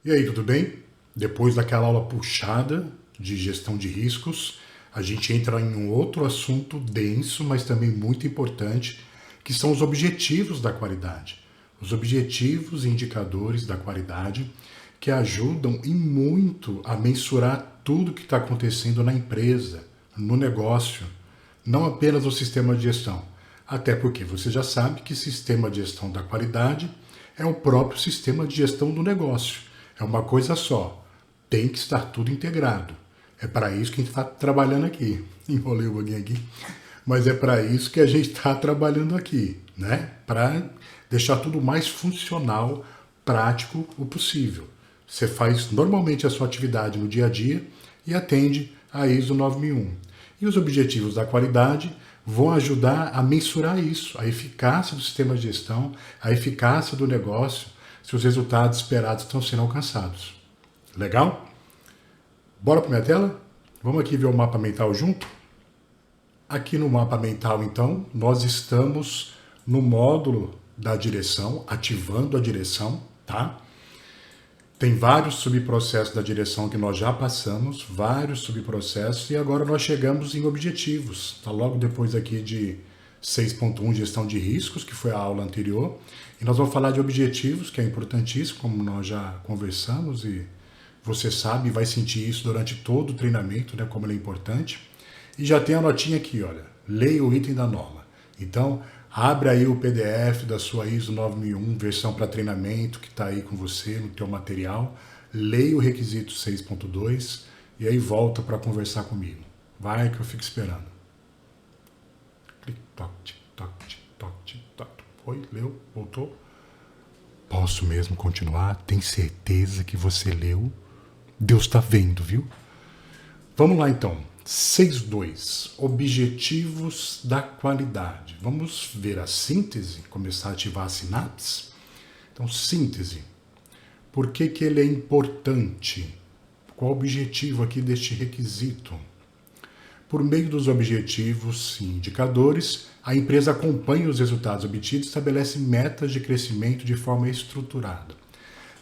E aí, tudo bem? Depois daquela aula puxada de gestão de riscos, a gente entra em um outro assunto denso, mas também muito importante, que são os objetivos da qualidade. Os objetivos e indicadores da qualidade que ajudam e muito a mensurar tudo que está acontecendo na empresa, no negócio, não apenas no sistema de gestão. Até porque você já sabe que sistema de gestão da qualidade é o próprio sistema de gestão do negócio. É uma coisa só. Tem que estar tudo integrado. É para isso que a gente está trabalhando aqui. Enrolei um pouquinho aqui. Mas é para isso que a gente está trabalhando aqui, né? Para deixar tudo mais funcional, prático o possível. Você faz normalmente a sua atividade no dia a dia e atende a ISO 9001. E os objetivos da qualidade vão ajudar a mensurar isso, a eficácia do sistema de gestão, a eficácia do negócio, se os resultados esperados estão sendo alcançados. Legal? Bora para minha tela? Vamos aqui ver o mapa mental junto? Aqui no mapa mental, então, nós estamos no módulo da direção, ativando a direção, tá? Tem vários subprocessos da direção que nós já passamos, vários subprocessos, e agora nós chegamos em objetivos. Está logo depois aqui de 6.1, gestão de riscos, que foi a aula anterior. E nós vamos falar de objetivos, que é importantíssimo, como nós já conversamos, e você sabe e vai sentir isso durante todo o treinamento, né, como ele é importante. E já tem a notinha aqui, olha, leia o item da norma. Então, abre aí o PDF da sua ISO 9001, versão para treinamento, que está aí com você no teu material. Leia o requisito 6.2 e aí volta para conversar comigo. Vai que eu fico esperando. Clic, toc, tic, toc, tic, toc, tic, toc. Foi, leu, voltou. Posso mesmo continuar? Tem certeza que você leu? Deus está vendo, viu? Vamos lá então. 6.2. Objetivos da qualidade. Vamos ver a síntese, começar a ativar a sinapse? Então, síntese. Por que ele é importante? Qual o objetivo aqui deste requisito? Por meio dos objetivos e indicadores, a empresa acompanha os resultados obtidos e estabelece metas de crescimento de forma estruturada.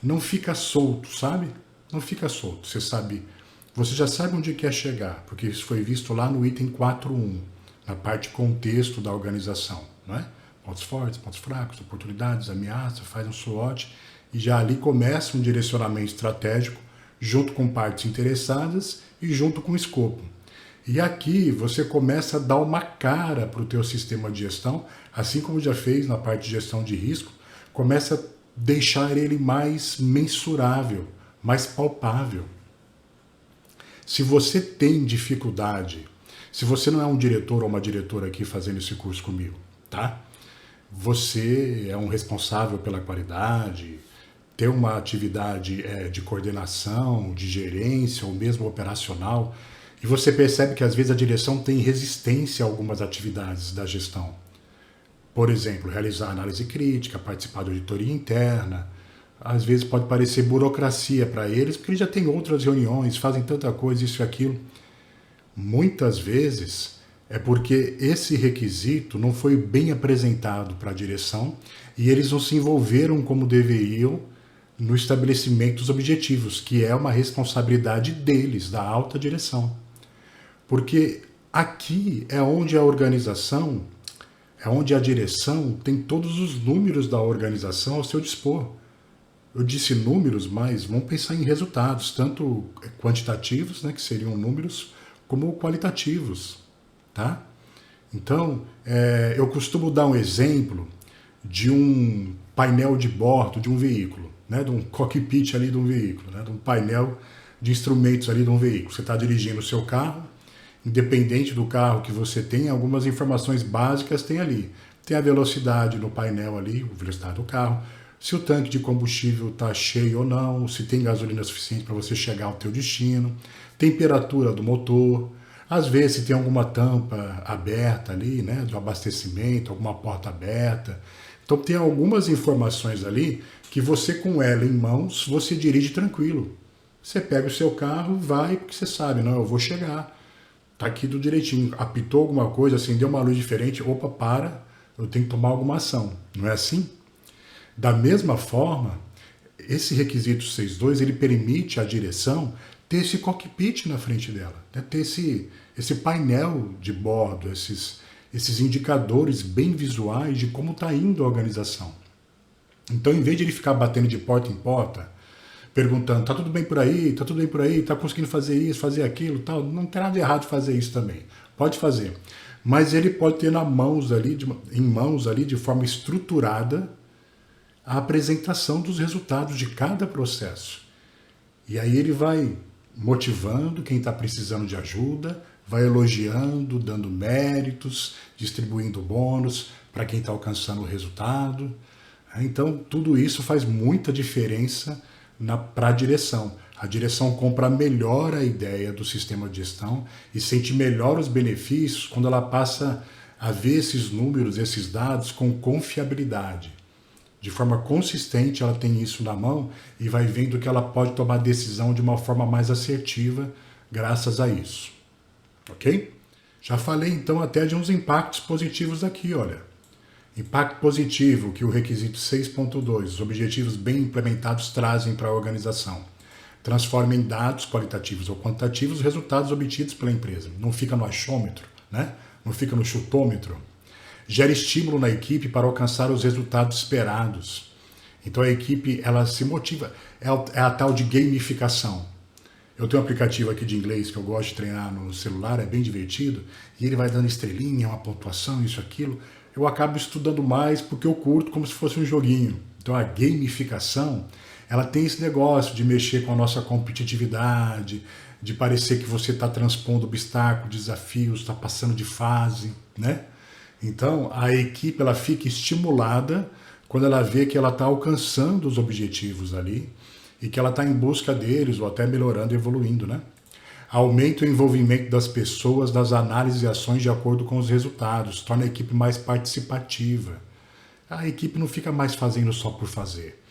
Não fica solto, sabe? Não fica solto. Você já sabe onde quer chegar, porque isso foi visto lá no item 4.1, na parte contexto da organização, não é? Pontos fortes, pontos fracos, oportunidades, ameaças, faz um SWOT, e já ali começa um direcionamento estratégico, junto com partes interessadas e junto com o escopo. E aqui você começa a dar uma cara para o teu sistema de gestão, assim como já fez na parte de gestão de risco, começa a deixar ele mais mensurável, mais palpável. Se você tem dificuldade, se você não é um diretor ou uma diretora aqui fazendo esse curso comigo, tá? Você é um responsável pela qualidade, tem uma atividade de coordenação, de gerência ou mesmo operacional, e você percebe que às vezes a direção tem resistência a algumas atividades da gestão. Por exemplo, realizar análise crítica, participar da auditoria interna. Às vezes pode parecer burocracia para eles, porque eles já têm outras reuniões, fazem tanta coisa, isso e aquilo. Muitas vezes é porque esse requisito não foi bem apresentado para a direção e eles não se envolveram como deveriam no estabelecimento dos objetivos, que é uma responsabilidade deles, da alta direção. Porque aqui é onde a organização, é onde a direção tem todos os números da organização ao seu dispor. Eu disse números, mas vamos pensar em resultados, tanto quantitativos, né, que seriam números, como qualitativos, tá? Então, eu costumo dar um exemplo de um painel de bordo de um veículo, né, de um cockpit ali de um veículo, né, de um painel de instrumentos ali de um veículo. Você está dirigindo o seu carro, independente do carro que você tem, algumas informações básicas tem ali. Tem a velocidade no painel ali, a velocidade do carro, se o tanque de combustível está cheio ou não, se tem gasolina suficiente para você chegar ao teu destino, temperatura do motor, às vezes se tem alguma tampa aberta ali, né, de abastecimento, alguma porta aberta. Então tem algumas informações ali que você com ela em mãos, você dirige tranquilo. Você pega o seu carro, vai, porque você sabe, não, eu vou chegar. Tá aqui tudo direitinho. Apitou alguma coisa, acendeu uma luz diferente, opa, para, eu tenho que tomar alguma ação. Não é assim? Da mesma forma, esse requisito 6.2, ele permite à direção ter esse cockpit na frente dela, né? Ter esse painel de bordo, esses indicadores bem visuais de como está indo a organização. Então, em vez de ele ficar batendo de porta em porta, perguntando, tá tudo bem por aí, tá tudo bem por aí, tá conseguindo fazer isso, fazer aquilo, tal, não tem nada de errado fazer isso também. Pode fazer. Mas ele pode ter em mãos ali, de forma estruturada, a apresentação dos resultados de cada processo. E aí ele vai motivando quem está precisando de ajuda, vai elogiando, dando méritos, distribuindo bônus para quem está alcançando o resultado. Então, tudo isso faz muita diferença para a direção. A direção compra melhor a ideia do sistema de gestão e sente melhor os benefícios quando ela passa a ver esses números, esses dados com confiabilidade. De forma consistente, ela tem isso na mão e vai vendo que ela pode tomar decisão de uma forma mais assertiva graças a isso. Ok? Já falei então até de uns impactos positivos aqui, olha. Impacto positivo que o requisito 6.2, os objetivos bem implementados trazem para a organização. Transforma em dados qualitativos ou quantitativos os resultados obtidos pela empresa. Não fica no achômetro, né? Não fica no chutômetro. Gera estímulo na equipe para alcançar os resultados esperados. Então a equipe ela se motiva. É a tal de gamificação. Eu tenho um aplicativo aqui de inglês que eu gosto de treinar no celular, é bem divertido, e ele vai dando estrelinha, uma pontuação, isso, aquilo. Eu acabo estudando mais porque eu curto como se fosse um joguinho. Então a gamificação, ela tem esse negócio de mexer com a nossa competitividade, de parecer que você está transpondo obstáculos, desafios, está passando de fase, né? Então a equipe ela fica estimulada quando ela vê que ela está alcançando os objetivos ali e que ela está em busca deles ou até melhorando e evoluindo, né? Aumenta o envolvimento das pessoas das análises e ações de acordo com os resultados, torna a equipe mais participativa. A equipe não fica mais fazendo só por fazer.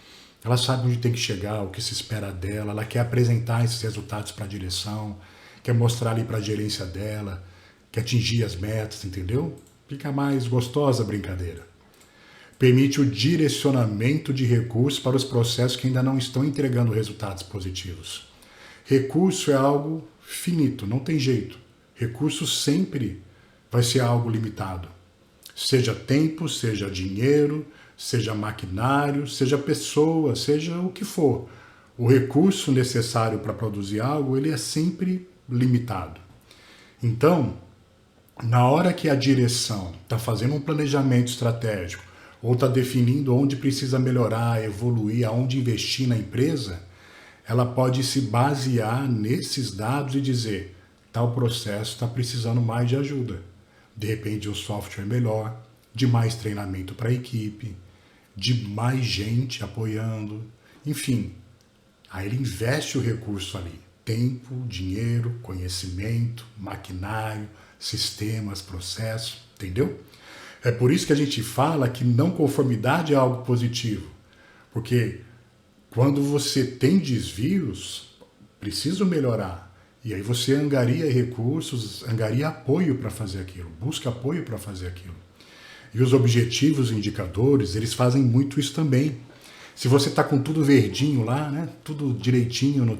Ela sabe onde tem que chegar, o que se espera dela, ela quer apresentar esses resultados para a direção, quer mostrar ali para a gerência dela, quer atingir as metas, entendeu? Fica mais gostosa a brincadeira. Permite o direcionamento de recursos para os processos que ainda não estão entregando resultados positivos. Recurso é algo finito, não tem jeito. Recurso sempre vai ser algo limitado. Seja tempo, seja dinheiro, seja maquinário, seja pessoa, seja o que for. O recurso necessário para produzir algo, ele é sempre limitado. Então, na hora que a direção está fazendo um planejamento estratégico ou está definindo onde precisa melhorar, evoluir, aonde investir na empresa, ela pode se basear nesses dados e dizer, tal processo está precisando mais de ajuda. De repente, um software melhor, de mais treinamento para a equipe, de mais gente apoiando, enfim. Aí ele investe o recurso ali. Tempo, dinheiro, conhecimento, maquinário, sistemas, processos, entendeu? É por isso que a gente fala que não conformidade é algo positivo. Porque quando você tem desvios, precisa melhorar. E aí você angaria recursos, angaria apoio para fazer aquilo, busca apoio para fazer aquilo. E os objetivos, indicadores, eles fazem muito isso também. Se você está com tudo verdinho lá, né, tudo direitinho no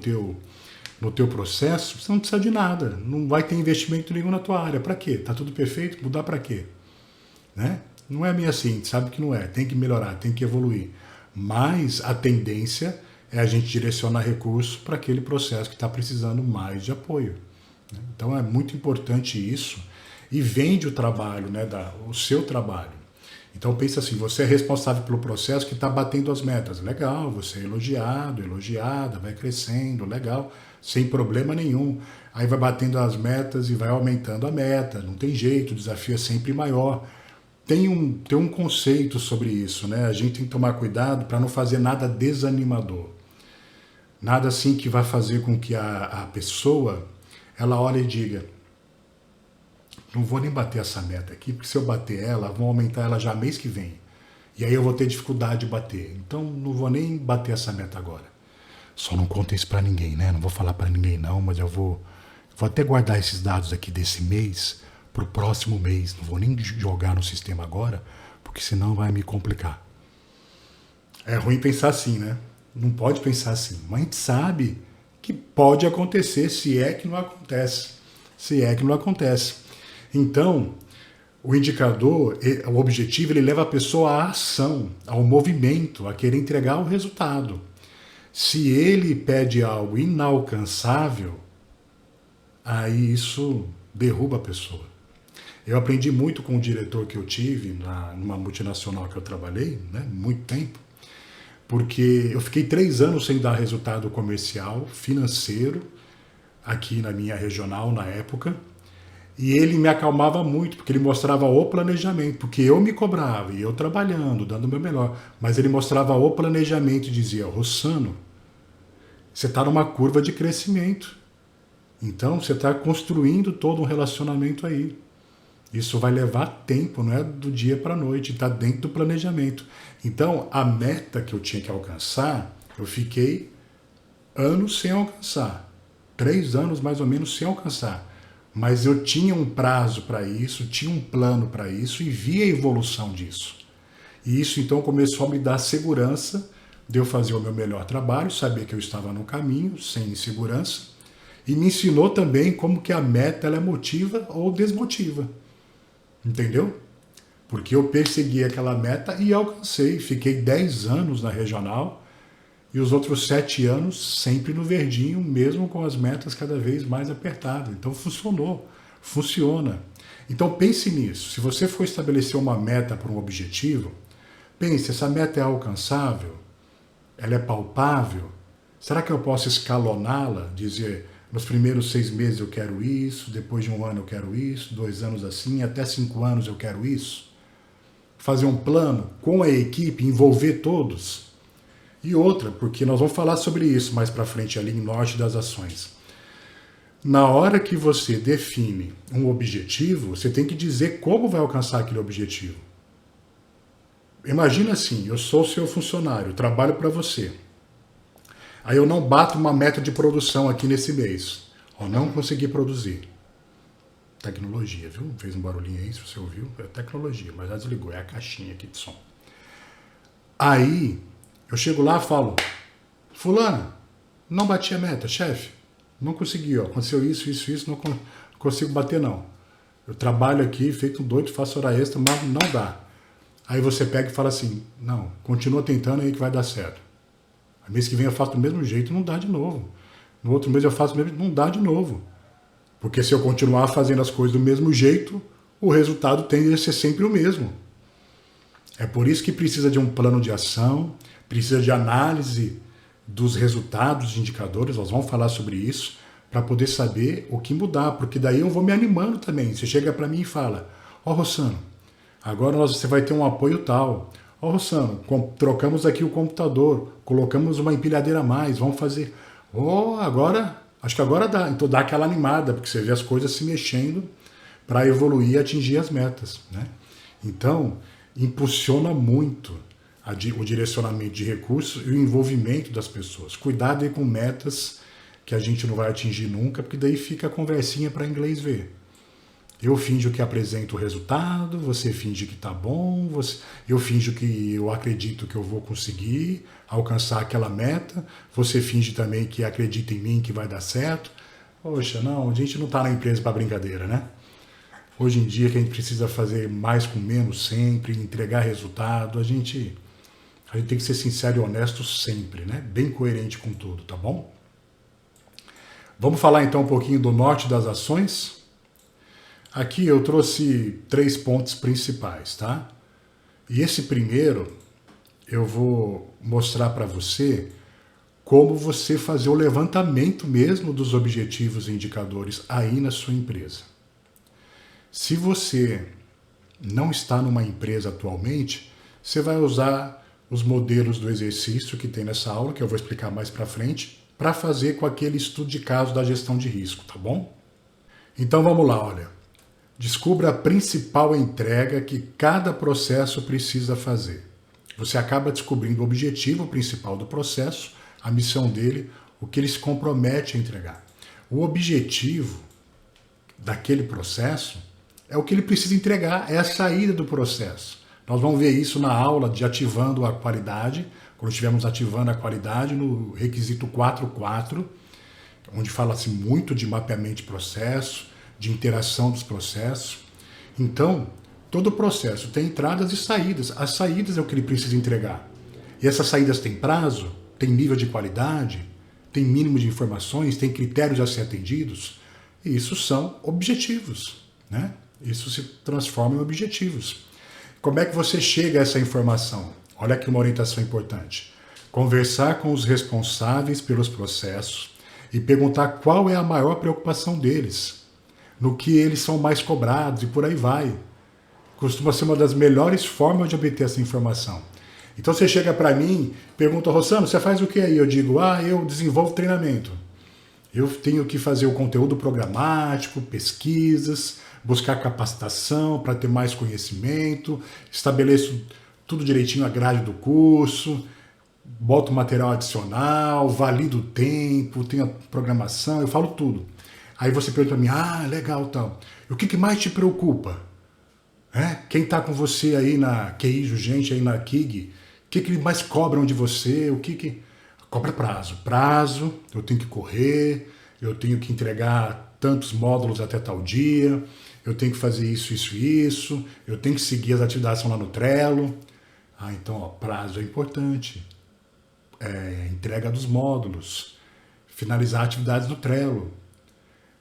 teu processo, você não precisa de nada. Não vai ter investimento nenhum na tua área. Para quê? Está tudo perfeito? Mudar para quê? Né? Não é meio assim, sabe que não é. Tem que melhorar, tem que evoluir. Mas a tendência é a gente direcionar recursos para aquele processo que está precisando mais de apoio. Então é muito importante isso. E vende o trabalho, né, o seu trabalho. Então pensa assim, você é responsável pelo processo que está batendo as metas. Legal, você é elogiado, elogiada, vai crescendo, legal, sem problema nenhum. Aí vai batendo as metas e vai aumentando a meta, não tem jeito, o desafio é sempre maior. Tem um conceito sobre isso, né? A gente tem que tomar cuidado para não fazer nada desanimador. Nada assim que vai fazer com que a pessoa, ela olhe e diga, não vou nem bater essa meta aqui, porque se eu bater ela, vão aumentar ela já mês que vem. E aí eu vou ter dificuldade de bater. Então não vou nem bater essa meta agora. Só não conta isso para ninguém, né? Não vou falar para ninguém não, mas eu vou até guardar esses dados aqui desse mês para o próximo mês. Não vou nem jogar no sistema agora, porque senão vai me complicar. É ruim pensar assim, né? não pode pensar assim, mas a gente sabe que pode acontecer, se é que não acontece. Se é que não acontece. Então, o indicador, o objetivo, ele leva a pessoa à ação, ao movimento, a querer entregar o resultado. Se ele pede algo inalcançável, aí isso derruba a pessoa. Eu aprendi muito com o diretor que eu tive numa multinacional que eu trabalhei, né, muito tempo, porque eu fiquei 3 anos sem dar resultado comercial, financeiro, aqui na minha regional na época, e ele me acalmava muito, porque ele mostrava o planejamento, porque eu me cobrava, e eu trabalhando, dando o meu melhor, mas ele mostrava o planejamento e dizia, Rossano, você está numa curva de crescimento, então você está construindo todo um relacionamento aí. Isso vai levar tempo, não é do dia para a noite, está dentro do planejamento. Então, a meta que eu tinha que alcançar, eu fiquei anos sem alcançar. 3 anos mais ou menos sem alcançar. Mas eu tinha um prazo para isso, tinha um plano para isso e via a evolução disso. E isso então começou a me dar segurança de eu fazer o meu melhor trabalho, saber que eu estava no caminho, sem insegurança, e me ensinou também como que a meta ela motiva ou desmotiva. Entendeu? Porque eu persegui aquela meta e alcancei. Fiquei 10 anos na regional e os outros 7 anos sempre no verdinho, mesmo com as metas cada vez mais apertadas. Então funcionou, funciona. Então pense nisso. Se você for estabelecer uma meta para um objetivo, pense, essa meta é alcançável? Ela é palpável? Será que eu posso escaloná-la? Dizer, nos primeiros 6 meses eu quero isso, depois de 1 ano eu quero isso, 2 anos assim, até 5 anos eu quero isso? Fazer um plano com a equipe, envolver todos. E outra, porque nós vamos falar sobre isso mais para frente ali em Norte das Ações. Na hora que você define um objetivo, você tem que dizer como vai alcançar aquele objetivo. Imagina assim, eu sou seu funcionário, trabalho para você. Aí eu não bato uma meta de produção aqui nesse mês. Ou não consegui produzir. Tecnologia, viu? Fez um barulhinho aí, se você ouviu. É tecnologia, mas já desligou. É a caixinha aqui de som. Aí, eu chego lá e falo, fulano, não bati a meta, chefe. Não consegui, ó. Aconteceu isso, não consigo bater não. Eu trabalho aqui, feito um doido, faço hora extra, mas não dá. Aí você pega e fala assim, não, continua tentando aí que vai dar certo. Mês que vem eu faço do mesmo jeito, não dá de novo. No outro mês eu faço do mesmo jeito, não dá de novo. Porque se eu continuar fazendo as coisas do mesmo jeito, o resultado tende a ser sempre o mesmo. É por isso que precisa de um plano de ação, precisa de análise dos resultados, dos indicadores, nós vamos falar sobre isso, para poder saber o que mudar, porque daí eu vou me animando também. Você chega para mim e fala, ó Rossano, agora você vai ter um apoio tal. Ó Rossano, trocamos aqui o computador, colocamos uma empilhadeira a mais, vamos fazer. Agora, acho que agora dá. Então dá aquela animada, porque você vê as coisas se mexendo para evoluir e atingir as metas, né? Então, impulsiona muito o direcionamento de recursos e o envolvimento das pessoas. Cuidado aí com metas que a gente não vai atingir nunca, porque daí fica a conversinha para inglês ver. Eu finjo que apresento o resultado, você finge que tá bom, eu finjo que eu acredito que eu vou conseguir alcançar aquela meta, você finge também que acredita em mim que vai dar certo. Poxa, não, a gente não tá na empresa para brincadeira, né? Hoje em dia que a gente precisa fazer mais com menos sempre, entregar resultado, a gente tem que ser sincero e honesto sempre, né? Bem coerente com tudo, tá bom? Vamos falar então um pouquinho do Norte das Ações? Aqui eu trouxe 3 pontos principais, tá? E esse primeiro eu vou mostrar para você como você fazer o levantamento mesmo dos objetivos e indicadores aí na sua empresa. Se você não está numa empresa atualmente, você vai usar os modelos do exercício que tem nessa aula, que eu vou explicar mais para frente, para fazer com aquele estudo de caso da gestão de risco, tá bom? Então vamos lá, olha. Descubra a principal entrega que cada processo precisa fazer. Você acaba descobrindo o objetivo principal do processo, a missão dele, o que ele se compromete a entregar. O objetivo daquele processo é o que ele precisa entregar, é a saída do processo. Nós vamos ver isso na aula de Ativando a Qualidade, quando estivermos ativando a qualidade no requisito 4.4, onde fala-se muito de mapeamento de processo, de interação dos processos. Então, todo processo tem entradas e saídas. As saídas é o que ele precisa entregar. E essas saídas têm prazo, têm nível de qualidade, tem mínimo de informações, tem critérios a ser atendidos. E isso são objetivos, né? Isso se transforma em objetivos. Como é que você chega a essa informação? Olha aqui uma orientação importante. Conversar com os responsáveis pelos processos e perguntar qual é a maior preocupação deles, no que eles são mais cobrados e por aí vai. Costuma ser uma das melhores formas de obter essa informação. Então você chega para mim, pergunta, Rossano, você faz o que aí? Eu digo, eu desenvolvo treinamento. Eu tenho que fazer o conteúdo programático, pesquisas, buscar capacitação para ter mais conhecimento, estabeleço tudo direitinho a grade do curso, boto material adicional, valido o tempo, tenho a programação, eu falo tudo. Aí você pergunta para mim, legal, tal. E o que mais te preocupa? Quem está com você aí na QI, gente, aí na KIG, o que mais cobram de você? O que... Cobra prazo. Prazo, eu tenho que correr, eu tenho que entregar tantos módulos até tal dia, eu tenho que fazer isso, eu tenho que seguir as atividades que estão lá no Trello. Então, prazo é importante. Entrega dos módulos, finalizar atividades no Trello.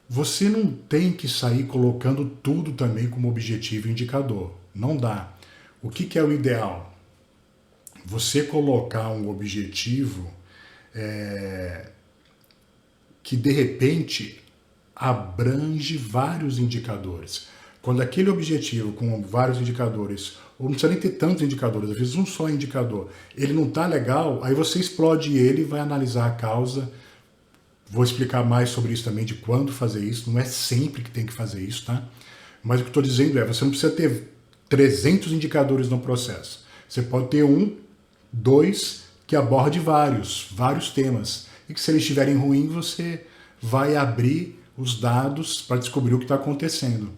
Você não tem que sair colocando tudo também como objetivo e indicador. Não dá. O que é o ideal? Você colocar um objetivo que de repente abrange vários indicadores. Quando aquele objetivo com vários indicadores, ou não precisa nem ter tantos indicadores, às vezes um só indicador, ele não está legal, aí você explode ele e vai analisar a causa. Vou explicar mais sobre isso também, de quando fazer isso. Não é sempre que tem que fazer isso, tá? Mas o que eu estou dizendo você não precisa ter 300 indicadores no processo. Você pode ter 1, 2, que aborde vários temas. E que se eles estiverem ruins, você vai abrir os dados para descobrir o que está acontecendo.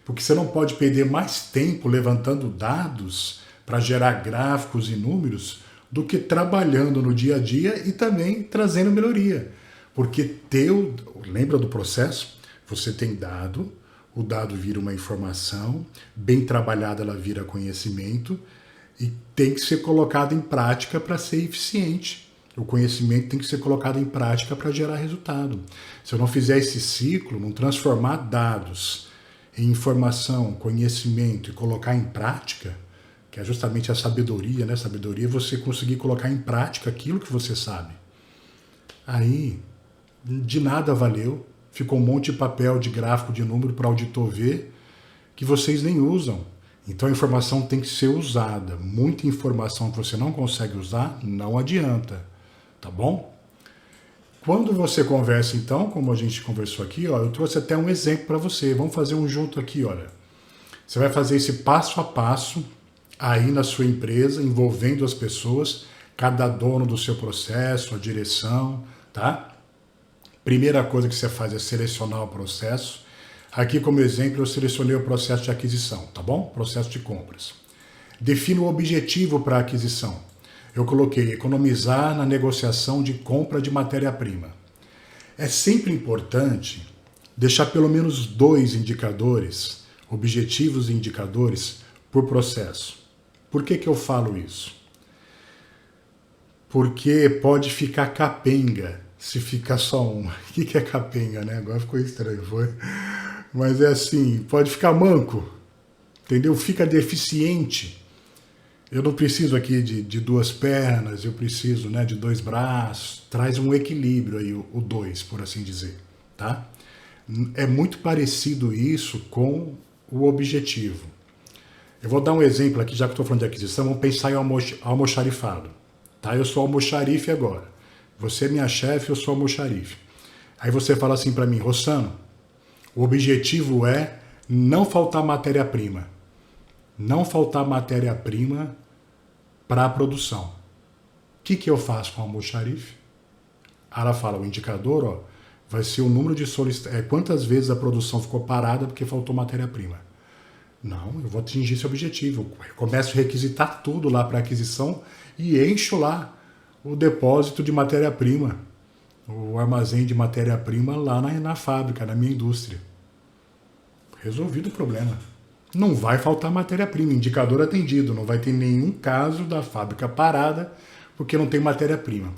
Porque você não pode perder mais tempo levantando dados para gerar gráficos e números do que trabalhando no dia a dia e também trazendo melhoria. Porque lembra do processo? Você tem dado, o dado vira uma informação, bem trabalhada ela vira conhecimento e tem que ser colocado em prática para ser eficiente. O conhecimento tem que ser colocado em prática para gerar resultado. Se eu não fizer esse ciclo, não transformar dados em informação, conhecimento e colocar em prática, que é justamente a sabedoria, né? Sabedoria é você conseguir colocar em prática aquilo que você sabe. Aí, de nada valeu, ficou um monte de papel, de gráfico, de número para o auditor ver, que vocês nem usam. Então a informação tem que ser usada. Muita informação que você não consegue usar, não adianta. Tá bom? Quando você conversa, então, como a gente conversou aqui, eu trouxe até um exemplo para você. Vamos fazer um junto aqui, olha. Você vai fazer esse passo a passo aí na sua empresa, envolvendo as pessoas, cada dono do seu processo, a direção, tá? Primeira coisa que você faz é selecionar o processo. Aqui, como exemplo, eu selecionei o processo de aquisição, tá bom? Processo de compras. Defino o objetivo para a aquisição. Eu coloquei economizar na negociação de compra de matéria-prima. É sempre importante deixar pelo menos 2 indicadores, objetivos e indicadores, por processo. Por que eu falo isso? Porque pode ficar capenga se ficar só um. O que é capenga, né? Agora ficou estranho, foi? Mas é assim, pode ficar manco, entendeu? Fica deficiente. Eu não preciso aqui de 2 pernas, eu preciso, né, de 2 braços. Traz um equilíbrio aí, o 2, por assim dizer, tá? É muito parecido isso com o objetivo. Eu vou dar um exemplo aqui, já que estou falando de aquisição, vamos pensar em almoxarifado. Tá? Eu sou almoxarife agora. Você é minha chefe, eu sou almoxarife. Aí você fala assim para mim, Rossano, o objetivo é não faltar matéria-prima. Não faltar matéria-prima para a produção. O que eu faço com o almoxarife? Ela fala, o indicador, vai ser o número de solicitações, quantas vezes a produção ficou parada porque faltou matéria-prima. Não, eu vou atingir esse objetivo. Eu começo a requisitar tudo lá para aquisição e encho lá o depósito de matéria-prima, o armazém de matéria-prima lá na fábrica, na minha indústria. Resolvido o problema. Não vai faltar matéria-prima, indicador atendido, não vai ter nenhum caso da fábrica parada porque não tem matéria-prima.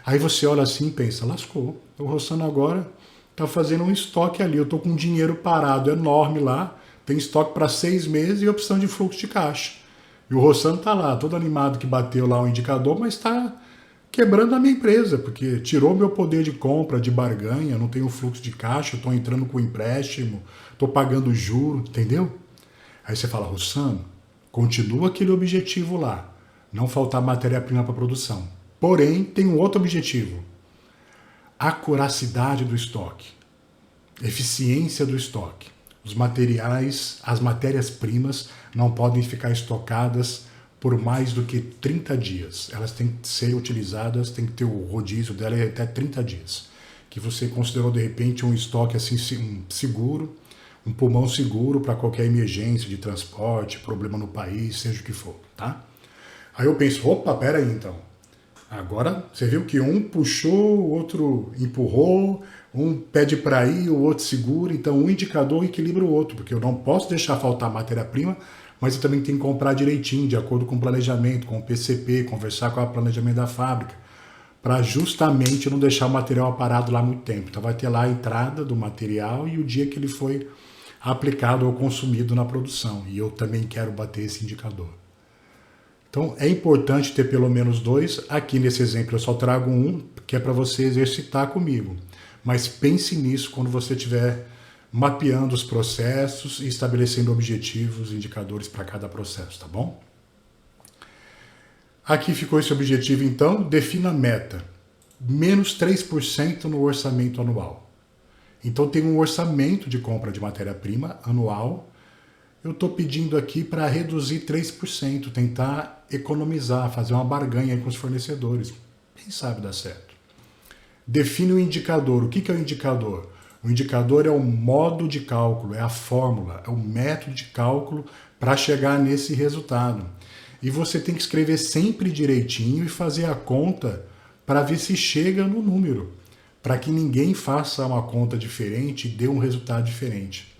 Aí você olha assim e pensa, lascou, o Rossano agora está fazendo um estoque ali, eu estou com um dinheiro parado enorme lá, tem estoque para 6 meses e opção de fluxo de caixa. E o Rossano está lá, todo animado que bateu lá o indicador, mas está quebrando a minha empresa, porque tirou meu poder de compra, de barganha, não tenho fluxo de caixa, estou entrando com empréstimo, estou pagando juro, entendeu? Aí você fala, Rossano, continua aquele objetivo lá, não faltar matéria-prima para produção. Porém, tem um outro objetivo, acuracidade do estoque, eficiência do estoque. Os materiais, as matérias-primas não podem ficar estocadas por mais do que 30 dias. Elas têm que ser utilizadas, tem que ter o rodízio dela até 30 dias. Que você considerou de repente um estoque assim seguro, um pulmão seguro para qualquer emergência de transporte, problema no país, seja o que for, tá? Aí eu penso, opa, pera aí então. Agora você viu que um puxou, o outro empurrou, um pede para ir, o outro segura, então um indicador equilibra o outro, porque eu não posso deixar faltar matéria-prima, mas eu também tenho que comprar direitinho, de acordo com o planejamento, com o PCP, conversar com o planejamento da fábrica, para justamente não deixar o material parado lá muito tempo. Então vai ter lá a entrada do material e o dia que ele foi aplicado ou consumido na produção. E eu também quero bater esse indicador. Então é importante ter pelo menos 2. Aqui nesse exemplo eu só trago um, que é para você exercitar comigo. Mas pense nisso quando você estiver mapeando os processos e estabelecendo objetivos, indicadores para cada processo, tá bom? Aqui ficou esse objetivo então, defina a meta. Menos 3% no orçamento anual. Então tem um orçamento de compra de matéria-prima anual. Eu estou pedindo aqui para reduzir 3%, tentar economizar, fazer uma barganha com os fornecedores. Quem sabe dá certo. Define o indicador. O que é o indicador? O indicador é o modo de cálculo, é a fórmula, é o método de cálculo para chegar nesse resultado. E você tem que escrever sempre direitinho e fazer a conta para ver se chega no número, para que ninguém faça uma conta diferente e dê um resultado diferente.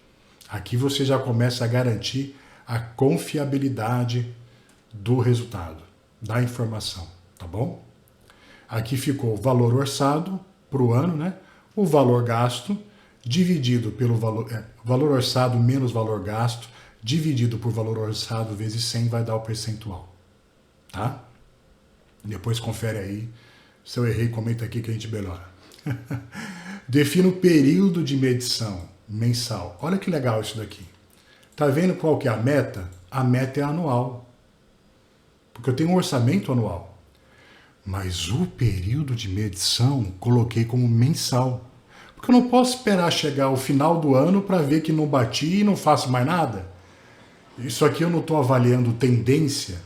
Aqui você já começa a garantir a confiabilidade do resultado, da informação, tá bom? Aqui ficou o valor orçado para o ano, né? O valor gasto dividido pelo valor orçado menos valor gasto, dividido por valor orçado vezes 100 vai dar o percentual, tá? Depois confere aí, se eu errei, comenta aqui que a gente melhora. Defina o período de medição mensal. Olha que legal isso daqui. Tá vendo qual que é a meta? A meta é anual, porque eu tenho um orçamento anual. Mas o período de medição coloquei como mensal. Porque eu não posso esperar chegar ao final do ano para ver que não bati e não faço mais nada. Isso aqui eu não estou avaliando tendência.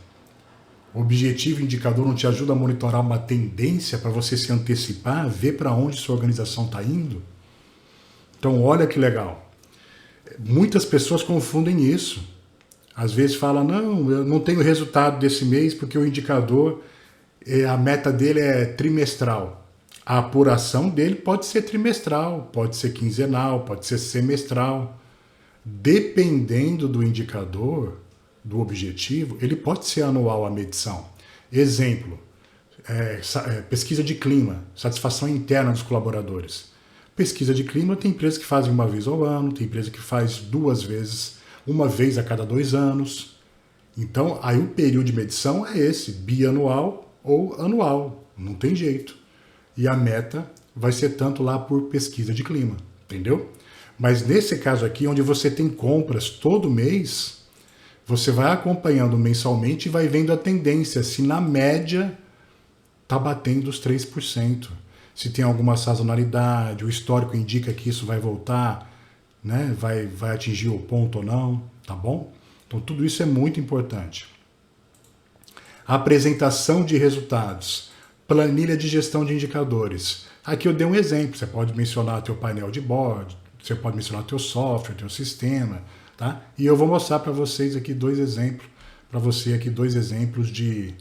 O objetivo indicador não te ajuda a monitorar uma tendência para você se antecipar, ver para onde sua organização está indo. Então olha que legal. Muitas pessoas confundem isso. Às vezes falam, não, eu não tenho resultado desse mês porque o indicador, a meta dele é trimestral. A apuração dele pode ser trimestral, pode ser quinzenal, pode ser semestral. Dependendo do indicador, do objetivo, ele pode ser anual a medição. Exemplo, pesquisa de clima, satisfação interna dos colaboradores. Pesquisa de clima tem empresas que fazem uma vez ao ano, tem empresa que faz 2 vezes, uma vez a cada 2 anos. Então, aí o período de medição é esse, bianual ou anual, não tem jeito. E a meta vai ser tanto lá por pesquisa de clima, entendeu? Mas nesse caso aqui, onde você tem compras todo mês, você vai acompanhando mensalmente e vai vendo a tendência, se na média está batendo os 3%. Se tem alguma sazonalidade, o histórico indica que isso vai voltar, né? vai atingir o ponto ou não, tá bom? Então tudo isso é muito importante. Apresentação de resultados. Planilha de gestão de indicadores. Aqui eu dei um exemplo, você pode mencionar teu painel de board, você pode mencionar teu software, teu sistema, tá? E eu vou mostrar para vocês aqui 2 exemplos, para você aqui 2 exemplos de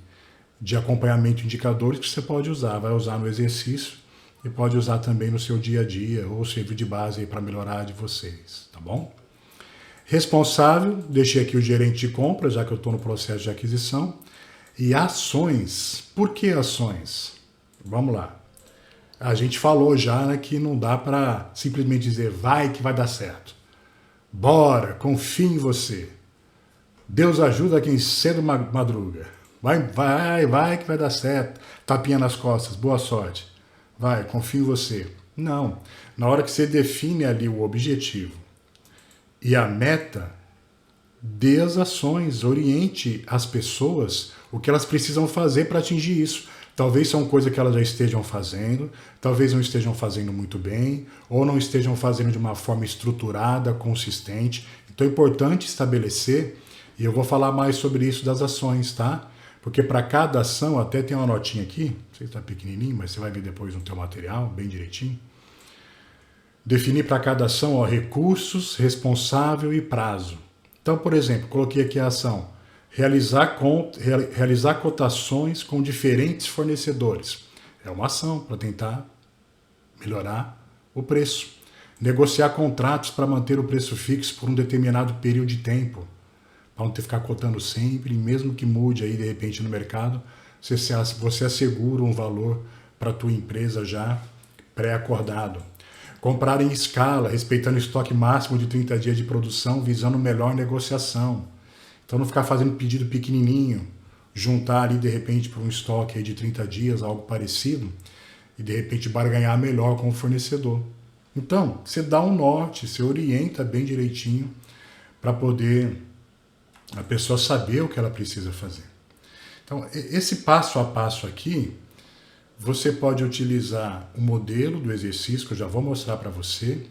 de acompanhamento de indicadores que você pode usar. Vai usar no exercício e pode usar também no seu dia a dia ou servir de base para melhorar de vocês, tá bom? Responsável, deixei aqui o gerente de compra, já que eu estou no processo de aquisição. E ações. Por que ações? Vamos lá. A gente falou já, né, que não dá para simplesmente dizer vai que vai dar certo. Bora, confie em você. Deus ajuda quem cedo madruga. Vai que vai dar certo. Tapinha nas costas, boa sorte. Vai, confie em você. Não. Na hora que você define ali o objetivo e a meta, dê as ações, oriente as pessoas o que elas precisam fazer para atingir isso. Talvez são coisas que elas já estejam fazendo, talvez não estejam fazendo muito bem, ou não estejam fazendo de uma forma estruturada, consistente. Então é importante estabelecer, e eu vou falar mais sobre isso das ações, tá? Porque para cada ação, até tem uma notinha aqui, não sei se está pequenininho, mas você vai ver depois no teu material, bem direitinho. Definir para cada ação, ó, recursos, responsável e prazo. Então, por exemplo, coloquei aqui a ação, realizar cotações com diferentes fornecedores. É uma ação para tentar melhorar o preço. Negociar contratos para manter o preço fixo por um determinado período de tempo, para não ter que ficar cotando sempre, mesmo que mude aí de repente no mercado, você assegura um valor para a tua empresa já pré-acordado. Comprar em escala, respeitando o estoque máximo de 30 dias de produção, visando melhor negociação. Então não ficar fazendo pedido pequenininho, juntar ali de repente para um estoque aí de 30 dias, algo parecido, e de repente barganhar melhor com o fornecedor. Então, você dá um norte, você orienta bem direitinho para poder a pessoa saber o que ela precisa fazer. Então, esse passo a passo aqui, você pode utilizar o modelo do exercício, que eu já vou mostrar para você.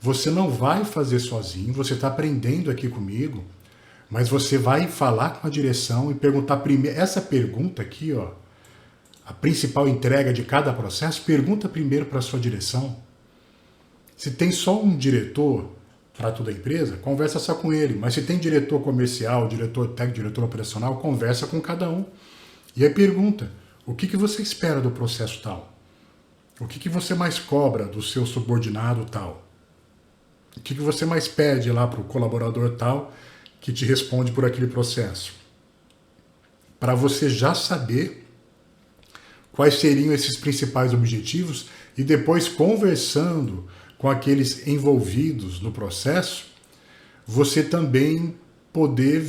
Você não vai fazer sozinho, você está aprendendo aqui comigo, mas você vai falar com a direção e perguntar primeiro. Essa pergunta aqui, ó, a principal entrega de cada processo, pergunta primeiro para a sua direção. Se tem só um diretor para toda a empresa, conversa só com ele. Mas se tem diretor comercial, diretor técnico, diretor operacional, conversa com cada um. E aí pergunta, o que você espera do processo tal? O que você mais cobra do seu subordinado tal? O que você mais pede lá para o colaborador tal que te responde por aquele processo? Para você já saber quais seriam esses principais objetivos e depois conversando com aqueles envolvidos no processo, você também poder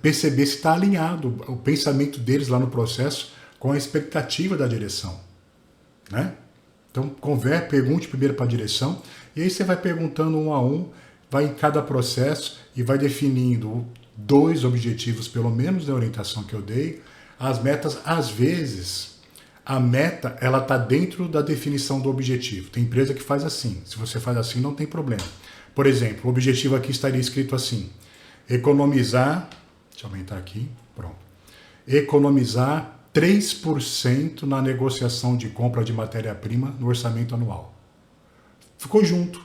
perceber se está alinhado o pensamento deles lá no processo com a expectativa da direção, né? Então, pergunte primeiro para a direção, e aí você vai perguntando um a um, vai em cada processo e vai definindo 2 objetivos, pelo menos, da orientação que eu dei. As metas, às vezes, a meta ela está dentro da definição do objetivo. Tem empresa que faz assim. Se você faz assim, não tem problema. Por exemplo, o objetivo aqui estaria escrito assim: economizar, deixa eu aumentar aqui, pronto. Economizar 3% na negociação de compra de matéria-prima no orçamento anual. Ficou junto.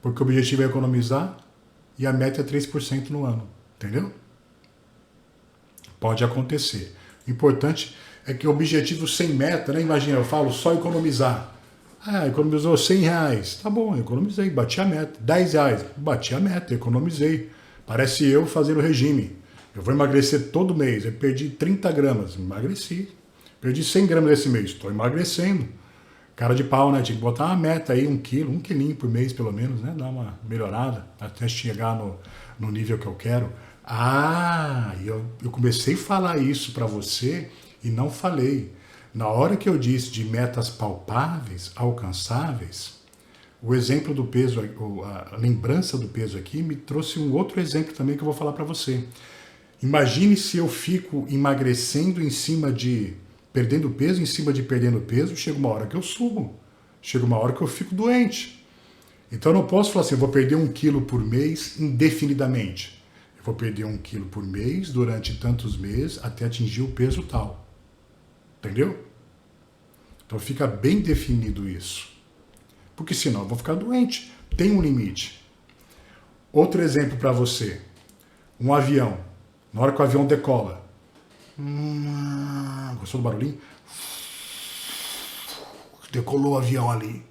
Porque o objetivo é economizar e a meta é 3% no ano. Entendeu? Pode acontecer. O importante é que o objetivo sem meta, né? Imagina, eu falo só economizar. Ah, economizou R$100. Tá bom, economizei, bati a meta. R$10, bati a meta, economizei. Parece eu fazendo regime. Eu vou emagrecer todo mês. Eu perdi 30 gramas, emagreci. Perdi 100 gramas esse mês, estou emagrecendo. Cara de pau, né? Tinha que botar uma meta aí, 1 quilo, 1 quilinho por mês pelo menos, né? Dar uma melhorada até chegar no nível que eu quero. Ah, eu comecei a falar isso para você e não falei. Na hora que eu disse de metas palpáveis, alcançáveis, o exemplo do peso, a lembrança do peso aqui me trouxe um outro exemplo também que eu vou falar para você. Imagine se eu fico emagrecendo em cima de perdendo peso, em cima de perdendo peso, chega uma hora que eu subo, chega uma hora que eu fico doente. Então eu não posso falar assim, eu vou perder 1 quilo por mês indefinidamente. Eu vou perder 1 quilo por mês durante tantos meses até atingir o peso tal. Entendeu? Então fica bem definido isso. Porque senão eu vou ficar doente. Tem um limite. Outro exemplo para você. Um avião. Na hora que o avião decola. Gostou do barulhinho? Decolou o avião ali.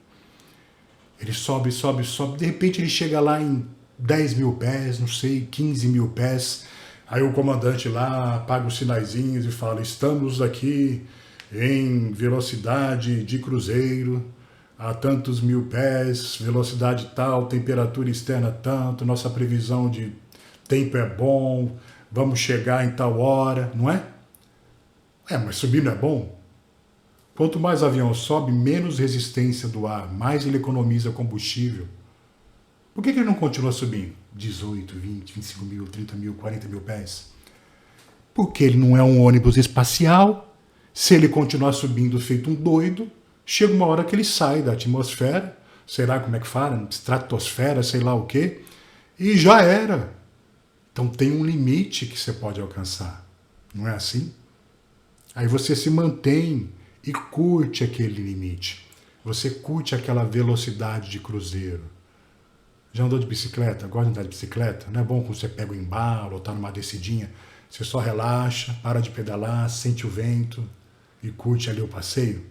Ele sobe, sobe, sobe. De repente ele chega lá em 10 mil pés, não sei, 15 mil pés. Aí o comandante lá apaga os sinaizinhos e fala: estamos aqui em velocidade de cruzeiro, a tantos mil pés, velocidade tal, temperatura externa tanto, nossa previsão de tempo é bom, vamos chegar em tal hora, não é? Mas subir não é bom? Quanto mais o avião sobe, menos resistência do ar, mais ele economiza combustível. Por que ele não continua subindo? 18, 20, 25 mil, 30 mil, 40 mil pés? Porque ele não é um ônibus espacial. Se ele continuar subindo feito um doido, chega uma hora que ele sai da atmosfera, sei lá como é que fala, estratosfera, sei lá o quê, e já era. Então tem um limite que você pode alcançar. Não é assim? Aí você se mantém e curte aquele limite. Você curte aquela velocidade de cruzeiro. Já andou de bicicleta? Gosta de andar de bicicleta? Não é bom quando você pega o embalo ou está numa descidinha? Você só relaxa, para de pedalar, sente o vento e curte ali o passeio?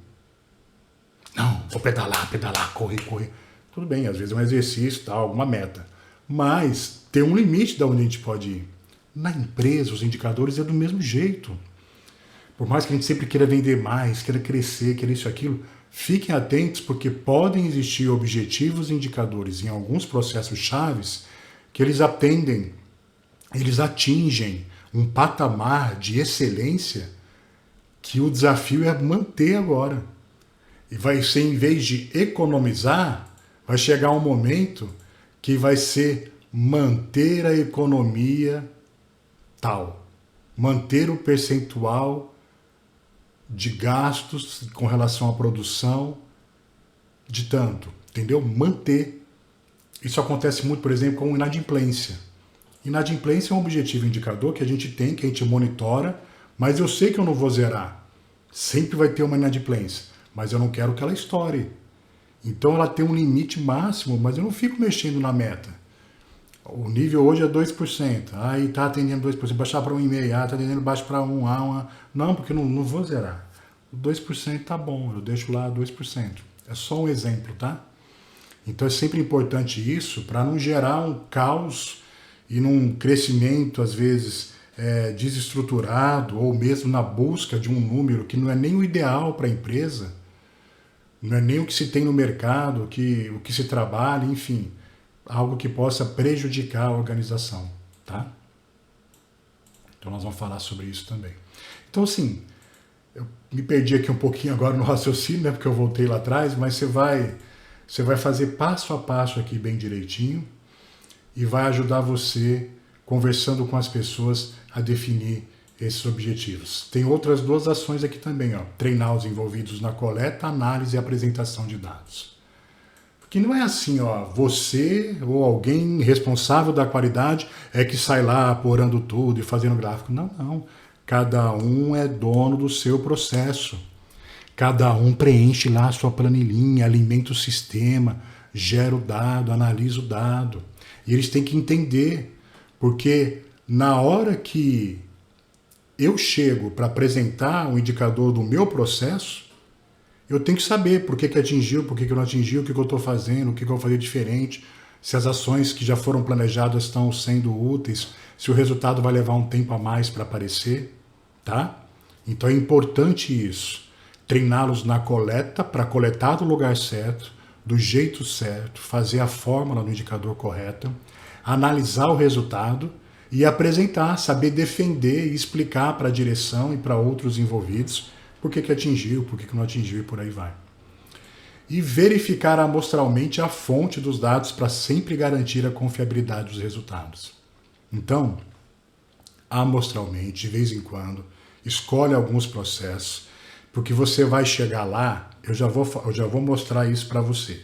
Não, vou pedalar, pedalar, correr, correr. Tudo bem, às vezes é um exercício, tal, alguma meta. Mas tem um limite de onde a gente pode ir. Na empresa, os indicadores é do mesmo jeito. Por mais que a gente sempre queira vender mais, queira crescer, queira isso e aquilo, fiquem atentos porque podem existir objetivos e indicadores em alguns processos chaves que eles atendem, eles atingem um patamar de excelência que o desafio é manter agora. E vai ser, em vez de economizar, vai chegar um momento que vai ser manter a economia tal, manter o percentual de gastos com relação à produção de tanto, entendeu? Manter. Isso acontece muito, por exemplo, com inadimplência. Inadimplência é um objetivo indicador que a gente tem, que a gente monitora, mas eu sei que eu não vou zerar. Sempre vai ter uma inadimplência, mas eu não quero que ela estoure. Então ela tem um limite máximo, mas eu não fico mexendo na meta. O nível hoje é 2%. Aí está atendendo 2%. Baixar para 1,5%. Ah, está atendendo baixo para 1%. Não, porque eu não vou zerar. O 2% tá bom. Eu deixo lá 2%. É só um exemplo, tá? Então é sempre importante isso para não gerar um caos e num crescimento, às vezes, desestruturado ou mesmo na busca de um número que não é nem o ideal para a empresa, não é nem o que se tem no mercado, o que se trabalha, enfim, algo que possa prejudicar a organização, tá? Então nós vamos falar sobre isso também. Então, assim, eu me perdi aqui um pouquinho agora no raciocínio, né, porque eu voltei lá atrás, mas você vai fazer passo a passo aqui bem direitinho e vai ajudar você, conversando com as pessoas, a definir esses objetivos. Tem outras duas ações aqui também, ó. Treinar os envolvidos na coleta, análise e apresentação de dados. Porque não é assim, ó, você ou alguém responsável da qualidade é que sai lá apurando tudo e fazendo gráfico. Não, não. Cada um é dono do seu processo. Cada um preenche lá a sua planilhinha, alimenta o sistema, gera o dado, analisa o dado. E eles têm que entender, porque na hora que eu chego para apresentar o indicador do meu processo, eu tenho que saber por que atingiu, por que não atingiu, o que eu estou fazendo, o que eu vou fazer diferente, se as ações que já foram planejadas estão sendo úteis, se o resultado vai levar um tempo a mais para aparecer, tá? Então é importante isso. Treiná-los na coleta, para coletar do lugar certo, do jeito certo, fazer a fórmula no indicador correta, analisar o resultado e apresentar, saber defender e explicar para a direção e para outros envolvidos por que atingiu, por que não atingiu e por aí vai. E verificar amostralmente a fonte dos dados para sempre garantir a confiabilidade dos resultados. Então, amostralmente, de vez em quando, escolhe alguns processos, porque você vai chegar lá, eu já vou mostrar isso para você,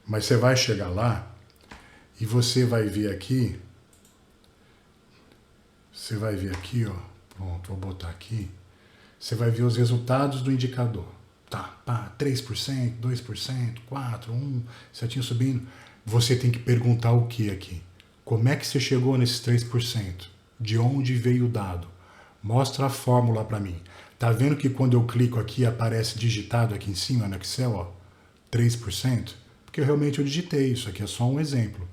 mas você vai chegar lá e você vai ver aqui, ó, pronto, vou botar aqui, você vai ver os resultados do indicador. Tá, pá, 3%, 2%, 4%, 1%, certinho subindo. Você tem que perguntar o que aqui? Como é que você chegou nesses 3%? De onde veio o dado? Mostra a fórmula para mim. Tá vendo que quando eu clico aqui, aparece digitado aqui em cima no Excel, ó, 3%? Porque realmente eu digitei, isso aqui é só um exemplo.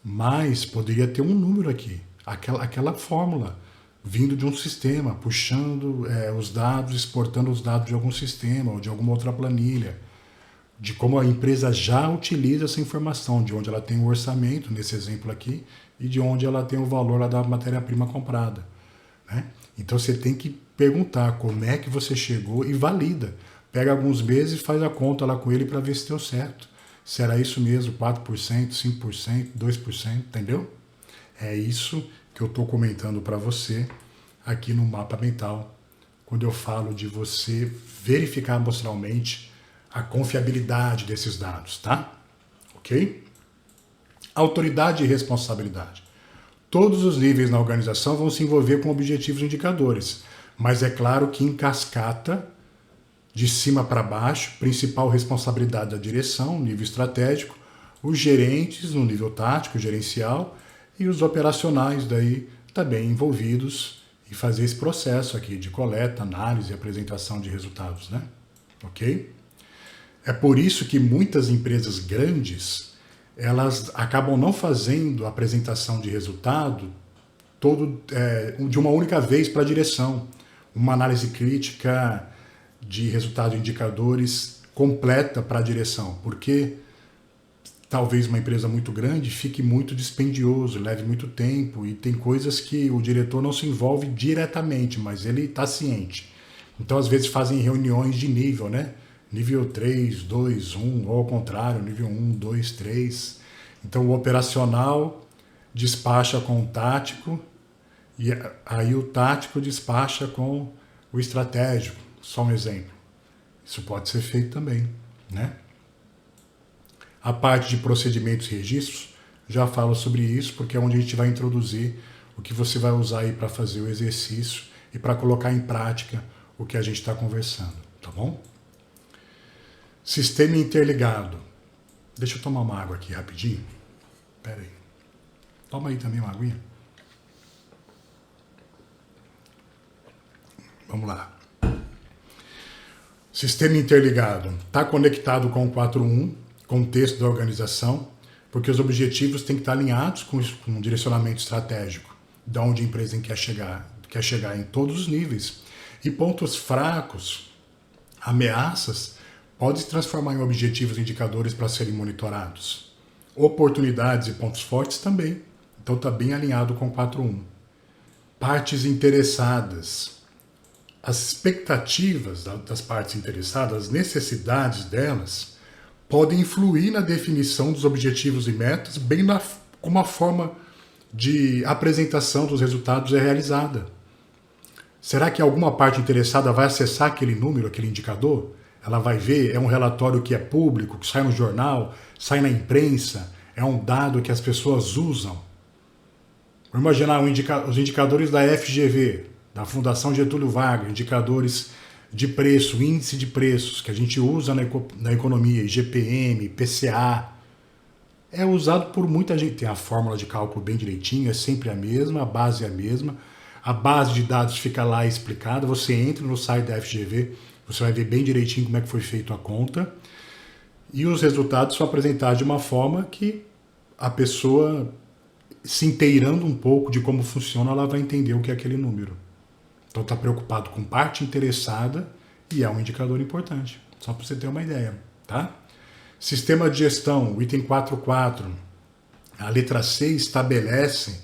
Mas poderia ter um número aqui, aquela fórmula, vindo de um sistema, puxando os dados, exportando os dados de algum sistema ou de alguma outra planilha, de como a empresa já utiliza essa informação, de onde ela tem o orçamento, nesse exemplo aqui, e de onde ela tem o valor lá da matéria-prima comprada, né? Então você tem que perguntar como é que você chegou e valida. Pega alguns meses e faz a conta lá com ele para ver se deu certo. Se era isso mesmo, 4%, 5%, 2%, entendeu? É isso que eu estou comentando para você aqui no Mapa Mental, quando eu falo de você verificar amostralmente a confiabilidade desses dados, tá? Ok? Autoridade e responsabilidade. Todos os níveis na organização vão se envolver com objetivos e indicadores, mas é claro que em cascata, de cima para baixo, principal responsabilidade da direção, nível estratégico, os gerentes no nível tático, gerencial, e os operacionais daí também envolvidos em fazer esse processo aqui de coleta, análise e apresentação de resultados, né? Ok? É por isso que muitas empresas grandes, elas acabam não fazendo a apresentação de resultado de uma única vez para a direção. Uma análise crítica de resultados e indicadores completa para a direção, porque talvez uma empresa muito grande fique muito dispendioso, leve muito tempo e tem coisas que o diretor não se envolve diretamente, mas ele está ciente. Então, às vezes, fazem reuniões de nível, né? Nível 3, 2, 1, ou ao contrário, nível 1, 2, 3. Então, o operacional despacha com o tático e aí o tático despacha com o estratégico. Só um exemplo. Isso pode ser feito também, né? A parte de procedimentos e registros, já falo sobre isso, porque é onde a gente vai introduzir o que você vai usar aí para fazer o exercício e para colocar em prática o que a gente está conversando, tá bom? Sistema interligado. Deixa eu tomar uma água aqui rapidinho. Pera aí. Toma aí também uma aguinha. Vamos lá. Sistema interligado. Está conectado com o 4.1, contexto da organização, porque os objetivos têm que estar alinhados com um direcionamento estratégico, de onde a empresa quer chegar em todos os níveis. E pontos fracos, ameaças, podem se transformar em objetivos e indicadores para serem monitorados. Oportunidades e pontos fortes também. Então está bem alinhado com o 4.1. Partes interessadas. As expectativas das partes interessadas, as necessidades delas, podem influir na definição dos objetivos e metas, bem como a forma de apresentação dos resultados é realizada. Será que alguma parte interessada vai acessar aquele número, aquele indicador? Ela vai ver, é um relatório que é público, que sai no jornal, sai na imprensa, é um dado que as pessoas usam. Vamos imaginar os indicadores da FGV, da Fundação Getúlio Vargas, indicadores de preço, índice de preços, que a gente usa na economia, IGPM, PCA. É usado por muita gente. Tem a fórmula de cálculo bem direitinho, é sempre a mesma, a base é a mesma. A base de dados fica lá explicada, você entra no site da FGV, você vai ver bem direitinho como é que foi feita a conta. E os resultados são apresentados de uma forma que a pessoa, se inteirando um pouco de como funciona, ela vai entender o que é aquele número. Então está preocupado com parte interessada e é um indicador importante, só para você ter uma ideia, tá? Sistema de gestão, o item 4.4, a letra C estabelece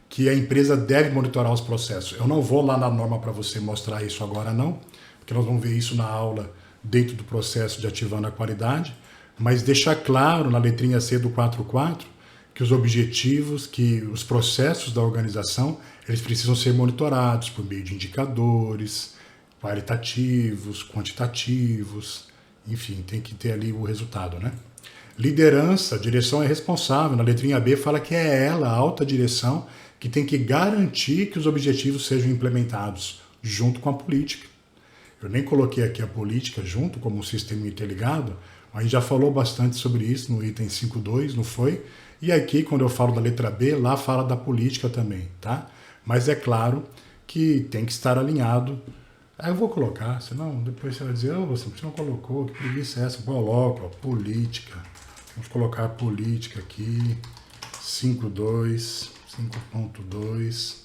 que a empresa deve monitorar os processos. Eu não vou lá na norma para você mostrar isso agora não, porque nós vamos ver isso na aula dentro do processo de ativando a qualidade, mas deixar claro na letrinha C do 4.4 que os objetivos, que os processos da organização, eles precisam ser monitorados por meio de indicadores, qualitativos, quantitativos, enfim, tem que ter ali o resultado, né? Liderança, direção é responsável. Na letrinha B fala que é ela, a alta direção, que tem que garantir que os objetivos sejam implementados junto com a política. Eu nem coloquei aqui a política junto como um sistema interligado, mas a gente já falou bastante sobre isso no item 5.2, não foi? E aqui, quando eu falo da letra B, lá fala da política também, tá? Mas é claro que tem que estar alinhado. Aí eu vou colocar, senão depois você vai dizer, você não colocou, que preguiça é essa? Coloca, ó, política. Vamos colocar política aqui, 5.2, 5.2,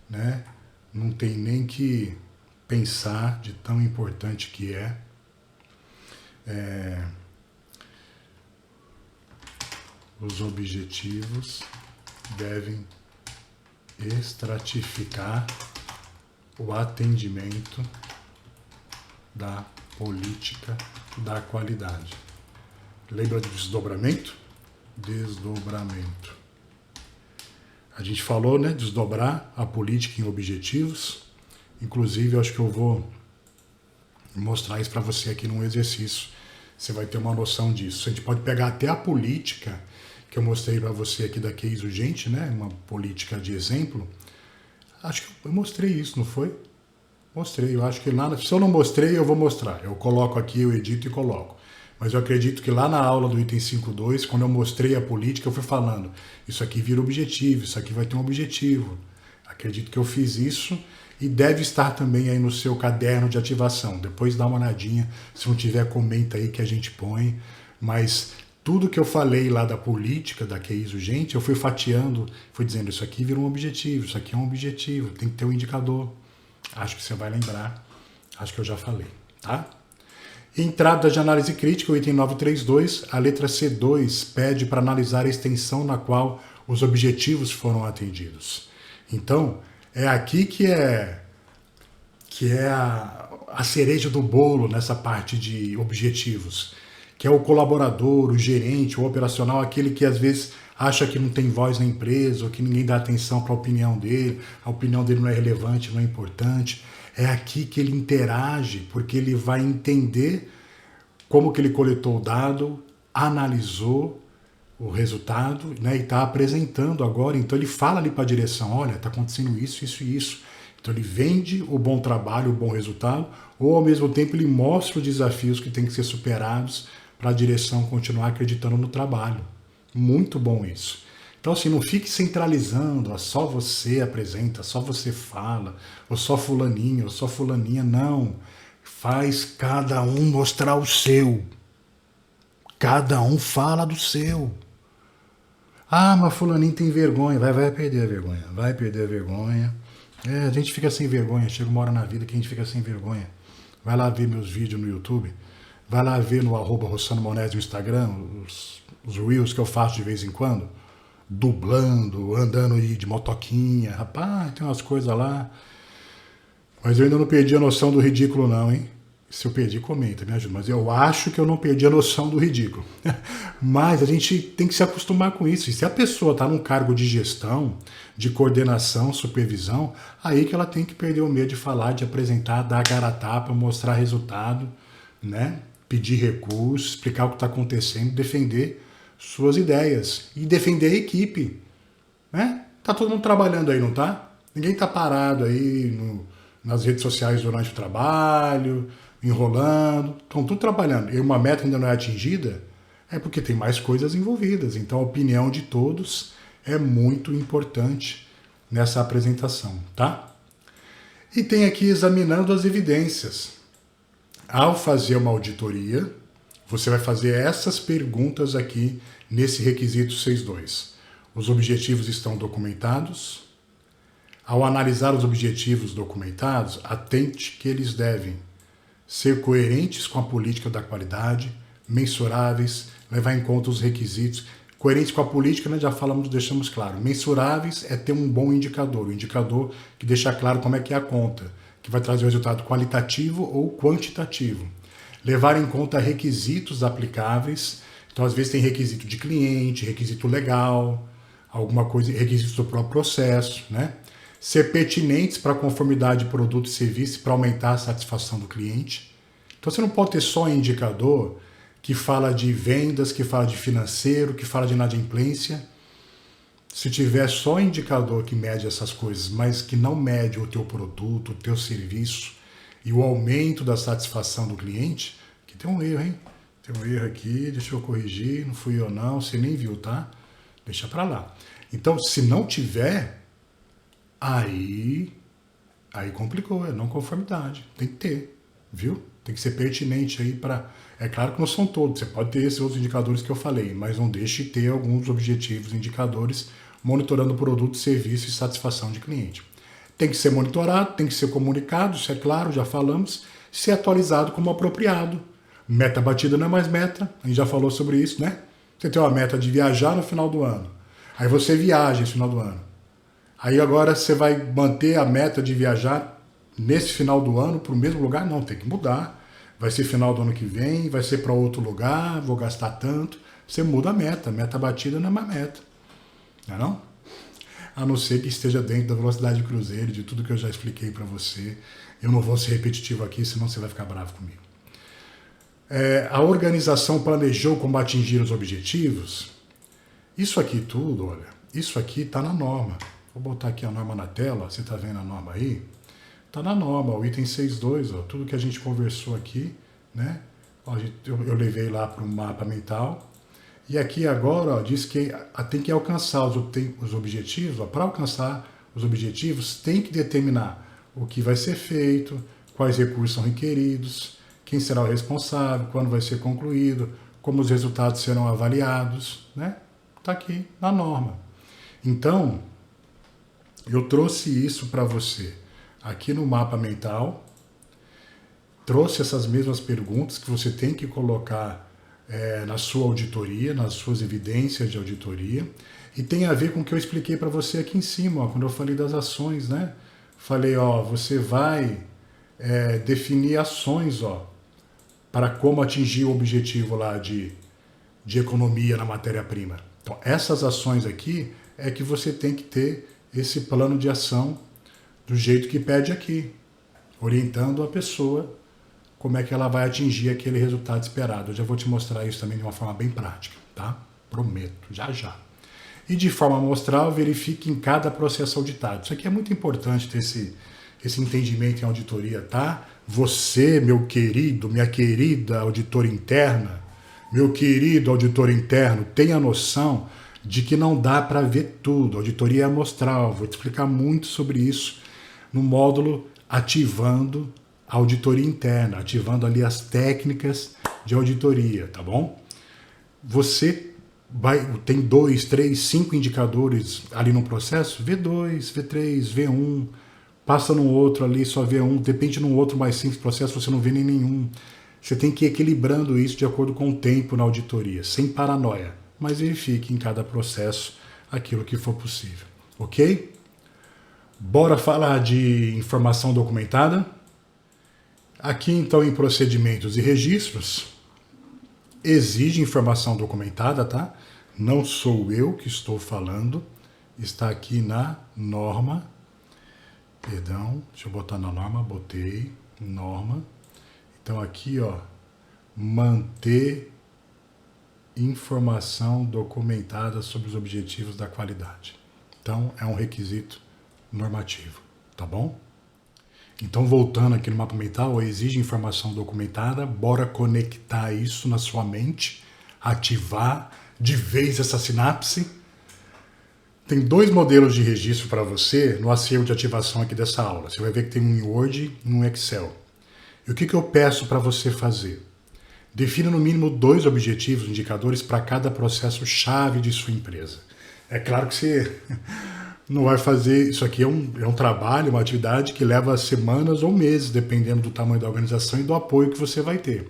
né? Não tem nem que pensar de tão importante que é. Os objetivos devem estratificar o atendimento da política da qualidade. Lembra do desdobramento? Desdobramento. A gente falou, né? Desdobrar a política em objetivos. Inclusive, eu acho que eu vou mostrar isso para você aqui num exercício. Você vai ter uma noção disso. A gente pode pegar até a política que eu mostrei para você aqui da Case Urgente, né? Uma política de exemplo. Acho que eu mostrei isso, não foi? Mostrei. Eu acho que lá, se eu não mostrei, eu vou mostrar. Eu coloco aqui, eu edito e coloco. Mas eu acredito que lá na aula do item 5.2, quando eu mostrei a política, eu fui falando, isso aqui vira objetivo, isso aqui vai ter um objetivo. Acredito que eu fiz isso e deve estar também aí no seu caderno de ativação. Depois dá uma olhadinha, se não tiver, comenta aí que a gente põe. Mas tudo que eu falei lá da política, da Case Urgente, eu fui fatiando, fui dizendo, isso aqui vira um objetivo, isso aqui é um objetivo, tem que ter um indicador. Acho que você vai lembrar, acho que eu já falei, tá? Entrada de análise crítica, o item 932, a letra C2 pede para analisar a extensão na qual os objetivos foram atendidos. Então, é aqui que é a cereja do bolo nessa parte de objetivos, que é o colaborador, o gerente, o operacional, aquele que às vezes acha que não tem voz na empresa, ou que ninguém dá atenção para a opinião dele não é relevante, não é importante. É aqui que ele interage, porque ele vai entender como que ele coletou o dado, analisou o resultado, né, e está apresentando agora. Então ele fala ali para a direção, olha, está acontecendo isso, isso e isso. Então ele vende o bom trabalho, o bom resultado, ou ao mesmo tempo ele mostra os desafios que têm que ser superados para a direção continuar acreditando no trabalho. Muito bom isso. Então, assim, não fique centralizando, ó, só você apresenta, só você fala, ou só fulaninho, ou só fulaninha. Não. Faz cada um mostrar o seu. Cada um fala do seu. Ah, mas fulaninho tem vergonha. Vai perder a vergonha. Vai perder a vergonha. A gente fica sem vergonha. Chega uma hora na vida que a gente fica sem vergonha. Vai lá ver meus vídeos no YouTube. Vai lá ver no @RossanoMonese no Instagram, os reels que eu faço de vez em quando. Dublando, andando aí de motoquinha. Rapaz, tem umas coisas lá. Mas eu ainda não perdi a noção do ridículo não, hein? Se eu perdi, comenta, me ajuda. Mas eu acho que eu não perdi a noção do ridículo. Mas a gente tem que se acostumar com isso. E se a pessoa está num cargo de gestão, de coordenação, supervisão, aí que ela tem que perder o medo de falar, de apresentar, dar a cara a tapa, mostrar resultado, né? Pedir recurso, explicar o que está acontecendo, defender suas ideias e defender a equipe, né? Tá todo mundo trabalhando aí, não tá? Ninguém tá parado aí nas redes sociais durante o trabalho, enrolando, estão tudo trabalhando. E uma meta ainda não é atingida, é porque tem mais coisas envolvidas. Então a opinião de todos é muito importante nessa apresentação, tá? E tem aqui examinando as evidências. Ao fazer uma auditoria, você vai fazer essas perguntas aqui nesse requisito 6.2. Os objetivos estão documentados? Ao analisar os objetivos documentados, atente que eles devem ser coerentes com a política da qualidade, mensuráveis, levar em conta os requisitos. Coerentes com a política, né, já falamos, deixamos claro. Mensuráveis é ter um bom indicador, um indicador que deixa claro como é que é a conta, que vai trazer o resultado qualitativo ou quantitativo. Levar em conta requisitos aplicáveis. Então, às vezes tem requisito de cliente, requisito legal, alguma coisa, requisitos do próprio processo, né? Ser pertinentes para a conformidade de produto e serviço para aumentar a satisfação do cliente. Então, você não pode ter só indicador que fala de vendas, que fala de financeiro, que fala de inadimplência. Se tiver só indicador que mede essas coisas, mas que não mede o teu produto, o teu serviço e o aumento da satisfação do cliente, que tem um erro, hein? Tem um erro aqui, deixa eu corrigir, não fui eu não, você nem viu, tá? Deixa pra lá. Então, se não tiver, aí Aí complicou, é não conformidade. Tem que ter, viu? Tem que ser pertinente aí para... É claro que não são todos, você pode ter esses outros indicadores que eu falei, mas não deixe de ter alguns objetivos, indicadores, monitorando o produto, serviço e satisfação de cliente. Tem que ser monitorado, tem que ser comunicado, isso é claro, já falamos, ser atualizado como apropriado. Meta batida não é mais meta, a gente já falou sobre isso, né? Você tem uma meta de viajar no final do ano, aí você viaja no final do ano. Aí agora você vai manter a meta de viajar nesse final do ano para o mesmo lugar? Não, tem que mudar. Vai ser final do ano que vem, vai ser para outro lugar, vou gastar tanto. Você muda a meta batida não é mais meta. Não é não? A não ser que esteja dentro da velocidade de cruzeiro, de tudo que eu já expliquei para você. Eu não vou ser repetitivo aqui, senão você vai ficar bravo comigo. A organização planejou como atingir os objetivos? Isso aqui tudo, olha, isso aqui está na norma. Vou botar aqui a norma na tela, você está vendo a norma aí? Está na norma, o item 6.2, ó, tudo que a gente conversou aqui, né? Ó, eu levei lá para o mapa mental. E aqui agora ó, diz que tem que alcançar os objetivos. Para alcançar os objetivos, tem que determinar o que vai ser feito, quais recursos são requeridos, quem será o responsável, quando vai ser concluído, como os resultados serão avaliados, né? Está aqui na norma. Então, eu trouxe isso para você aqui no mapa mental, trouxe essas mesmas perguntas que você tem que colocar na sua auditoria, nas suas evidências de auditoria, e tem a ver com o que eu expliquei para você aqui em cima, ó, quando eu falei das ações, né? Falei, ó, você vai definir ações, ó, para como atingir o objetivo lá de economia na matéria-prima. Então, essas ações aqui é que você tem que ter esse plano de ação do jeito que pede aqui, orientando a pessoa como é que ela vai atingir aquele resultado esperado. Eu já vou te mostrar isso também de uma forma bem prática, tá? Prometo, já já. E de forma amostral, verifique em cada processo auditado. Isso aqui é muito importante ter esse entendimento em auditoria, tá? Você, meu querido, minha querida auditora interna, meu querido auditor interno, tenha noção de que não dá para ver tudo. Auditoria é amostral, vou te explicar muito sobre isso no módulo Ativando a Auditoria Interna, ativando ali as técnicas de auditoria, tá bom? Você tem 2, 3, 5 indicadores ali no processo, V2, V3, V1, passa num outro ali, só V1, depende num outro mais simples processo, você não vê nem nenhum. Você tem que ir equilibrando isso de acordo com o tempo na auditoria, sem paranoia, mas verifique em cada processo aquilo que for possível, ok? Bora falar de informação documentada? Aqui, então, em procedimentos e registros, exige informação documentada, tá? Não sou eu que estou falando, está aqui na norma. Perdão, deixa eu botar na norma, botei, norma. Então, aqui, ó, manter informação documentada sobre os objetivos da qualidade. Então, é um requisito normativo, tá bom? Então, voltando aqui no mapa mental, exige informação documentada, bora conectar isso na sua mente, ativar de vez essa sinapse. Tem 2 modelos de registro para você no acervo de ativação aqui dessa aula. Você vai ver que tem um em Word e um Excel. E o que eu peço para você fazer? Defina no mínimo 2 objetivos, indicadores para cada processo-chave de sua empresa. É claro que você não vai fazer... Isso aqui é um trabalho, uma atividade que leva semanas ou meses, dependendo do tamanho da organização e do apoio que você vai ter.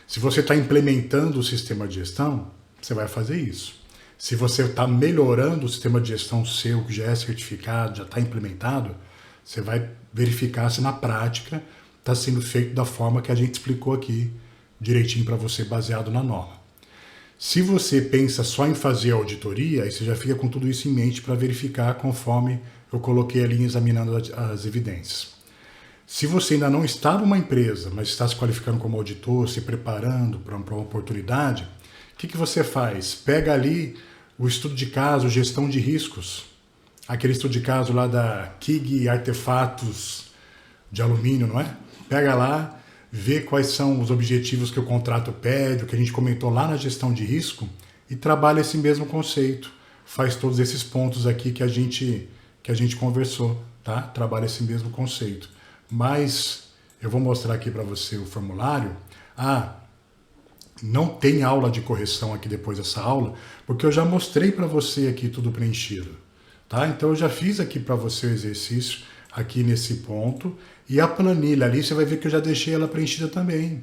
Se você está implementando o sistema de gestão, você vai fazer isso. Se você está melhorando o sistema de gestão seu, que já é certificado, já está implementado, você vai verificar se na prática está sendo feito da forma que a gente explicou aqui, direitinho para você, baseado na norma. Se você pensa só em fazer a auditoria, aí você já fica com tudo isso em mente para verificar conforme eu coloquei ali examinando as evidências. Se você ainda não está numa empresa, mas está se qualificando como auditor, se preparando para uma oportunidade, o que você faz? Pega ali o estudo de caso, gestão de riscos, aquele estudo de caso lá da KIG Artefatos de Alumínio, não é? Pega lá, vê quais são os objetivos que o contrato pede, o que a gente comentou lá na gestão de risco, e trabalha esse mesmo conceito. Faz todos esses pontos aqui que a gente conversou, tá? Trabalha esse mesmo conceito. Mas eu vou mostrar aqui para você o formulário. Não tem aula de correção aqui depois dessa aula, porque eu já mostrei para você aqui tudo preenchido, tá? Então eu já fiz aqui para você o exercício aqui nesse ponto, e a planilha ali você vai ver que eu já deixei ela preenchida também.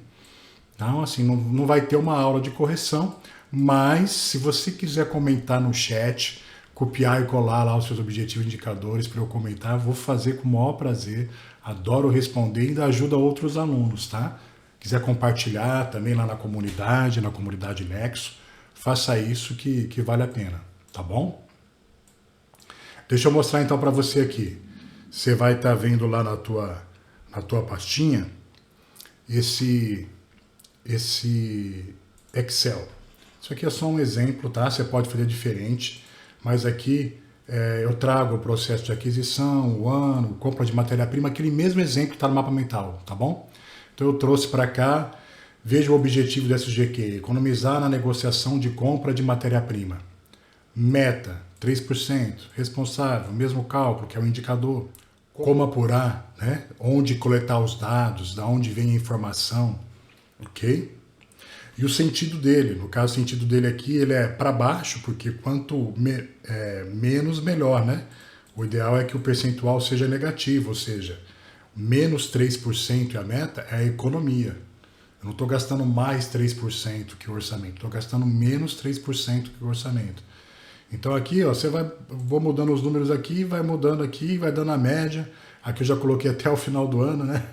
Então assim, não vai ter uma aula de correção, mas se você quiser comentar no chat, copiar e colar lá os seus objetivos e indicadores para eu comentar, eu vou fazer com o maior prazer, adoro responder e ainda ajuda outros alunos, tá? Quiser compartilhar também lá na comunidade Nexo, faça isso que vale a pena, tá bom? Deixa eu mostrar então para você aqui. Você vai estar vendo lá na tua pastinha esse Excel. Isso aqui é só um exemplo, tá? Você pode fazer diferente, mas aqui eu trago o processo de aquisição, o ano, compra de matéria-prima, aquele mesmo exemplo que está no mapa mental, tá bom? Então eu trouxe para cá, veja o objetivo do SGQ, economizar na negociação de compra de matéria-prima. Meta, 3%, responsável, mesmo cálculo, que é o indicador. Como apurar, né? Onde coletar os dados, da onde vem a informação, ok? E o sentido dele, no caso o sentido dele aqui, ele é para baixo, porque quanto menos, melhor, né? O ideal é que o percentual seja negativo, ou seja, menos 3% é a meta, é a economia. Eu não estou gastando mais 3% que o orçamento, estou gastando menos 3% que o orçamento. Então aqui, ó, vou mudando os números aqui, vai mudando aqui, vai dando a média. Aqui eu já coloquei até o final do ano, né?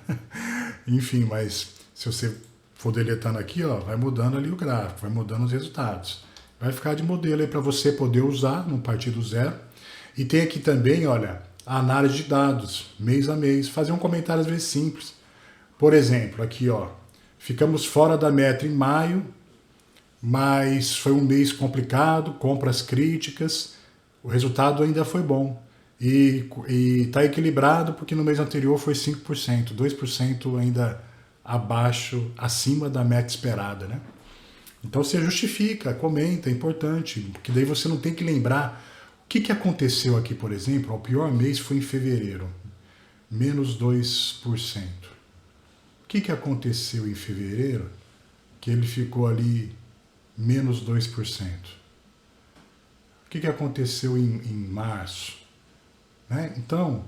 Enfim, mas se você for deletando aqui, ó, vai mudando ali o gráfico, vai mudando os resultados. Vai ficar de modelo aí para você poder usar no partir do zero. E tem aqui também, olha, a análise de dados, mês a mês, fazer um comentário às vezes simples. Por exemplo, aqui ó, ficamos fora da meta em maio, mas foi um mês complicado, compras críticas, o resultado ainda foi bom. E está equilibrado porque no mês anterior foi 5%, 2% ainda acima da meta esperada, né? Então você justifica, comenta, é importante, porque daí você não tem que lembrar. O que aconteceu aqui, por exemplo? O pior mês foi em fevereiro, menos 2%. O que aconteceu em fevereiro que ele ficou ali menos 2%? O que aconteceu em março? Né? Então,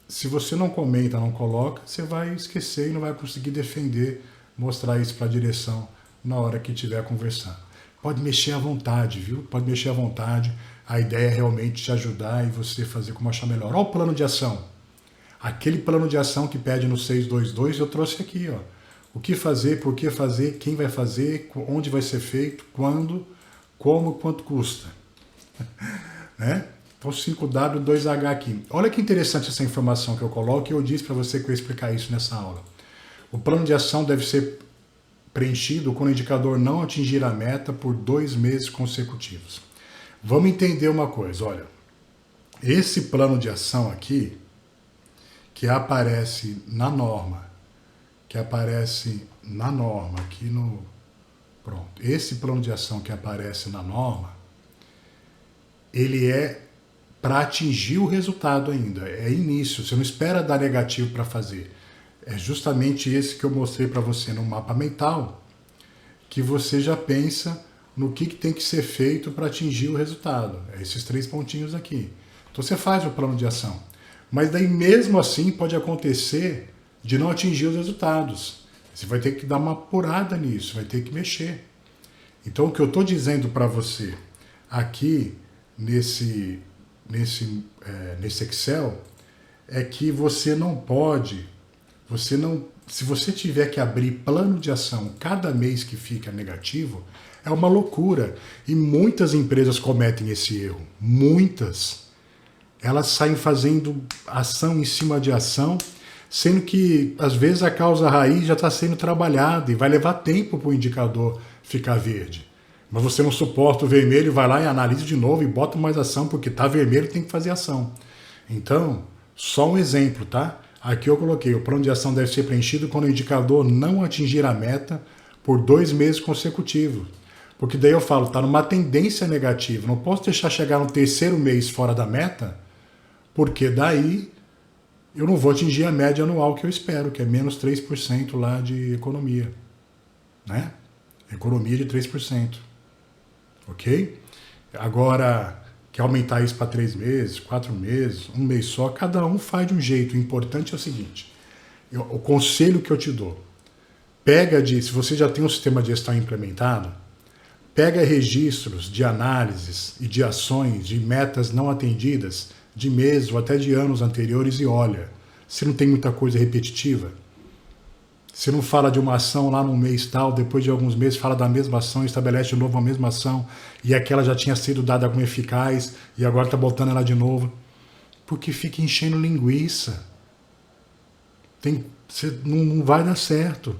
se você não comenta, não coloca, você vai esquecer e não vai conseguir defender, mostrar isso para a direção na hora que estiver conversando. Pode mexer à vontade, viu? Pode mexer à vontade. A ideia é realmente te ajudar e você fazer como achar melhor. Olha o plano de ação. Aquele plano de ação que pede no 622, eu trouxe aqui, ó. O que fazer, por que fazer, quem vai fazer, onde vai ser feito, quando, como, quanto custa. Né? Então 5W, 2H aqui. Olha que interessante essa informação que eu coloco e eu disse para você que eu ia explicar isso nessa aula. O plano de ação deve ser preenchido quando o indicador não atingir a meta por 2 meses consecutivos. Vamos entender uma coisa, olha. Esse plano de ação aqui, que aparece na norma, aqui no... Pronto. Esse plano de ação que aparece na norma, ele é para atingir o resultado ainda, é início, você não espera dar negativo para fazer. É justamente esse que eu mostrei para você no mapa mental, que você já pensa no que tem que ser feito para atingir o resultado. É esses 3 pontinhos aqui. Então você faz o plano de ação. Mas daí mesmo assim pode acontecer de não atingir os resultados. Você vai ter que dar uma apurada nisso, vai ter que mexer. Então o que eu estou dizendo para você aqui nesse Excel é que você não pode... se você tiver que abrir plano de ação cada mês que fica negativo, é uma loucura. E muitas empresas cometem esse erro. Muitas. Elas saem fazendo ação em cima de ação, sendo que, às vezes, a causa raiz já está sendo trabalhada e vai levar tempo para o indicador ficar verde. Mas você não suporta o vermelho, vai lá e analisa de novo e bota mais ação, porque está vermelho, tem que fazer ação. Então, só um exemplo, tá? Aqui eu coloquei, o plano de ação deve ser preenchido quando o indicador não atingir a meta por 2 meses consecutivos. Porque daí eu falo, está numa tendência negativa. Não posso deixar chegar no 3º mês fora da meta, porque daí eu não vou atingir a média anual que eu espero, que é menos 3% lá de economia, né? Economia de 3%, ok? Agora, quer aumentar isso para 3 meses, 4 meses, um mês só, cada um faz de um jeito. O importante é o seguinte, o conselho que eu te dou, se você já tem um sistema de gestão implementado, pega registros de análises e de ações, de metas não atendidas, de meses ou até de anos anteriores e olha, se não tem muita coisa repetitiva, se não fala de uma ação lá no mês tal, depois de alguns meses fala da mesma ação, estabelece de novo a mesma ação e aquela já tinha sido dada como eficaz e agora está botando ela de novo, porque fica enchendo linguiça. Não vai dar certo.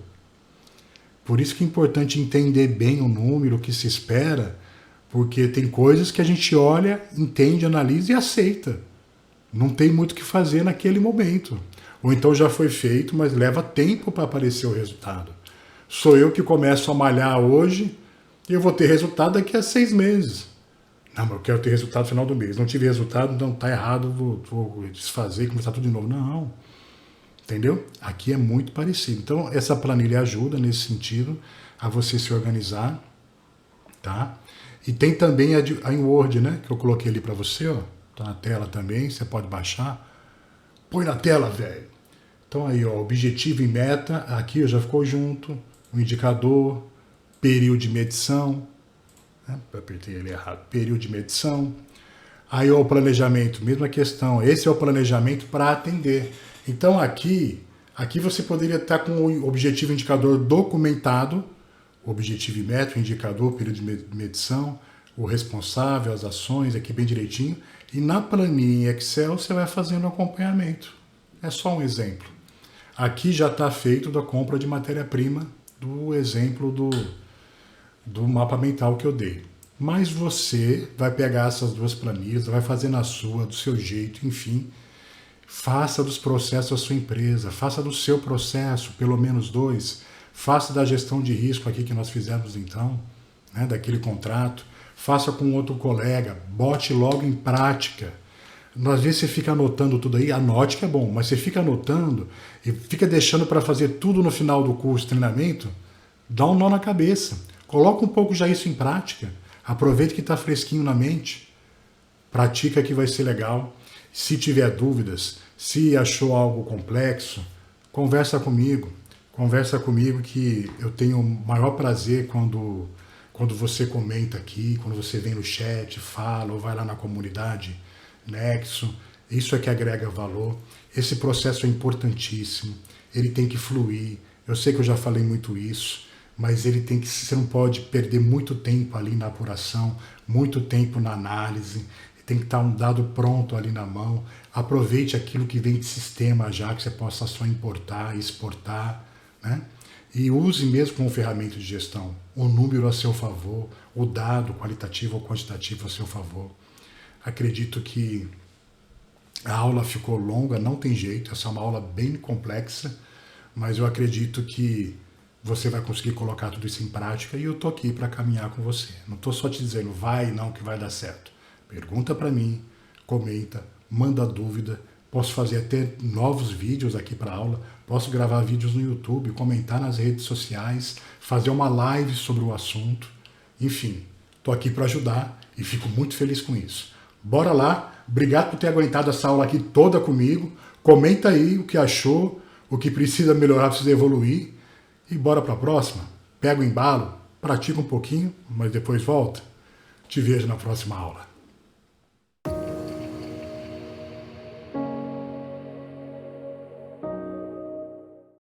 Por isso que é importante entender bem o número, o que se espera, porque tem coisas que a gente olha, entende, analisa e aceita. Não tem muito o que fazer naquele momento. Ou então já foi feito, mas leva tempo para aparecer o resultado. Sou eu que começo a malhar hoje e eu vou ter resultado daqui a 6 meses. Não, mas eu quero ter resultado no final do mês. Não tive resultado, não, tá errado, vou desfazer e começar tudo de novo. Não. Entendeu? Aqui é muito parecido. Então, essa planilha ajuda nesse sentido a você se organizar, tá? E tem também a em Word, né? Que eu coloquei ali para você, ó. Tá na tela também, você pode baixar. Põe na tela, velho. Então aí, ó, objetivo e meta, aqui já ficou junto, o indicador, período de medição, né? Eu apertei ele errado, período de medição. Aí, ó, o planejamento, mesma questão, esse é o planejamento para atender. Então aqui você poderia estar com o objetivo e indicador documentado, objetivo e meta, o indicador, período de medição, o responsável, as ações, aqui bem direitinho. E na planilha em Excel você vai fazendo acompanhamento. É só um exemplo. Aqui já está feito da compra de matéria-prima do exemplo do mapa mental que eu dei. Mas você vai pegar essas duas planilhas, vai fazer na sua, do seu jeito, enfim. Faça dos processos da sua empresa, faça do seu processo, pelo menos 2. Faça da gestão de risco aqui que nós fizemos então, né, daquele contrato. Faça com outro colega, bote logo em prática. Às vezes você fica anotando tudo aí, anote que é bom, mas você fica anotando e fica deixando para fazer tudo no final do curso, treinamento, dá um nó na cabeça. Coloca um pouco já isso em prática, aproveita que está fresquinho na mente, pratica que vai ser legal. Se tiver dúvidas, se achou algo complexo, conversa comigo que eu tenho o maior prazer quando você comenta aqui, quando você vem no chat, fala, ou vai lá na comunidade Nexo, isso é que agrega valor. Esse processo é importantíssimo, ele tem que fluir. Eu sei que eu já falei muito isso, mas você não pode perder muito tempo ali na apuração, muito tempo na análise, tem que estar um dado pronto ali na mão. Aproveite aquilo que vem de sistema já, que você possa só importar e exportar, né? E use mesmo como ferramenta de gestão o número a seu favor, o dado qualitativo ou quantitativo a seu favor. Acredito que a aula ficou longa, não tem jeito, essa é uma aula bem complexa, mas eu acredito que você vai conseguir colocar tudo isso em prática e eu estou aqui para caminhar com você. Não estou só te dizendo vai não que vai dar certo. Pergunta para mim, comenta, manda dúvida, posso fazer até novos vídeos aqui para aula, posso gravar vídeos no YouTube, comentar nas redes sociais, fazer uma live sobre o assunto, enfim, estou aqui para ajudar e fico muito feliz com isso. Bora lá, obrigado por ter aguentado essa aula aqui toda comigo, comenta aí o que achou, o que precisa melhorar, precisa evoluir e bora para a próxima. Pega o embalo, pratica um pouquinho, mas depois volta. Te vejo na próxima aula.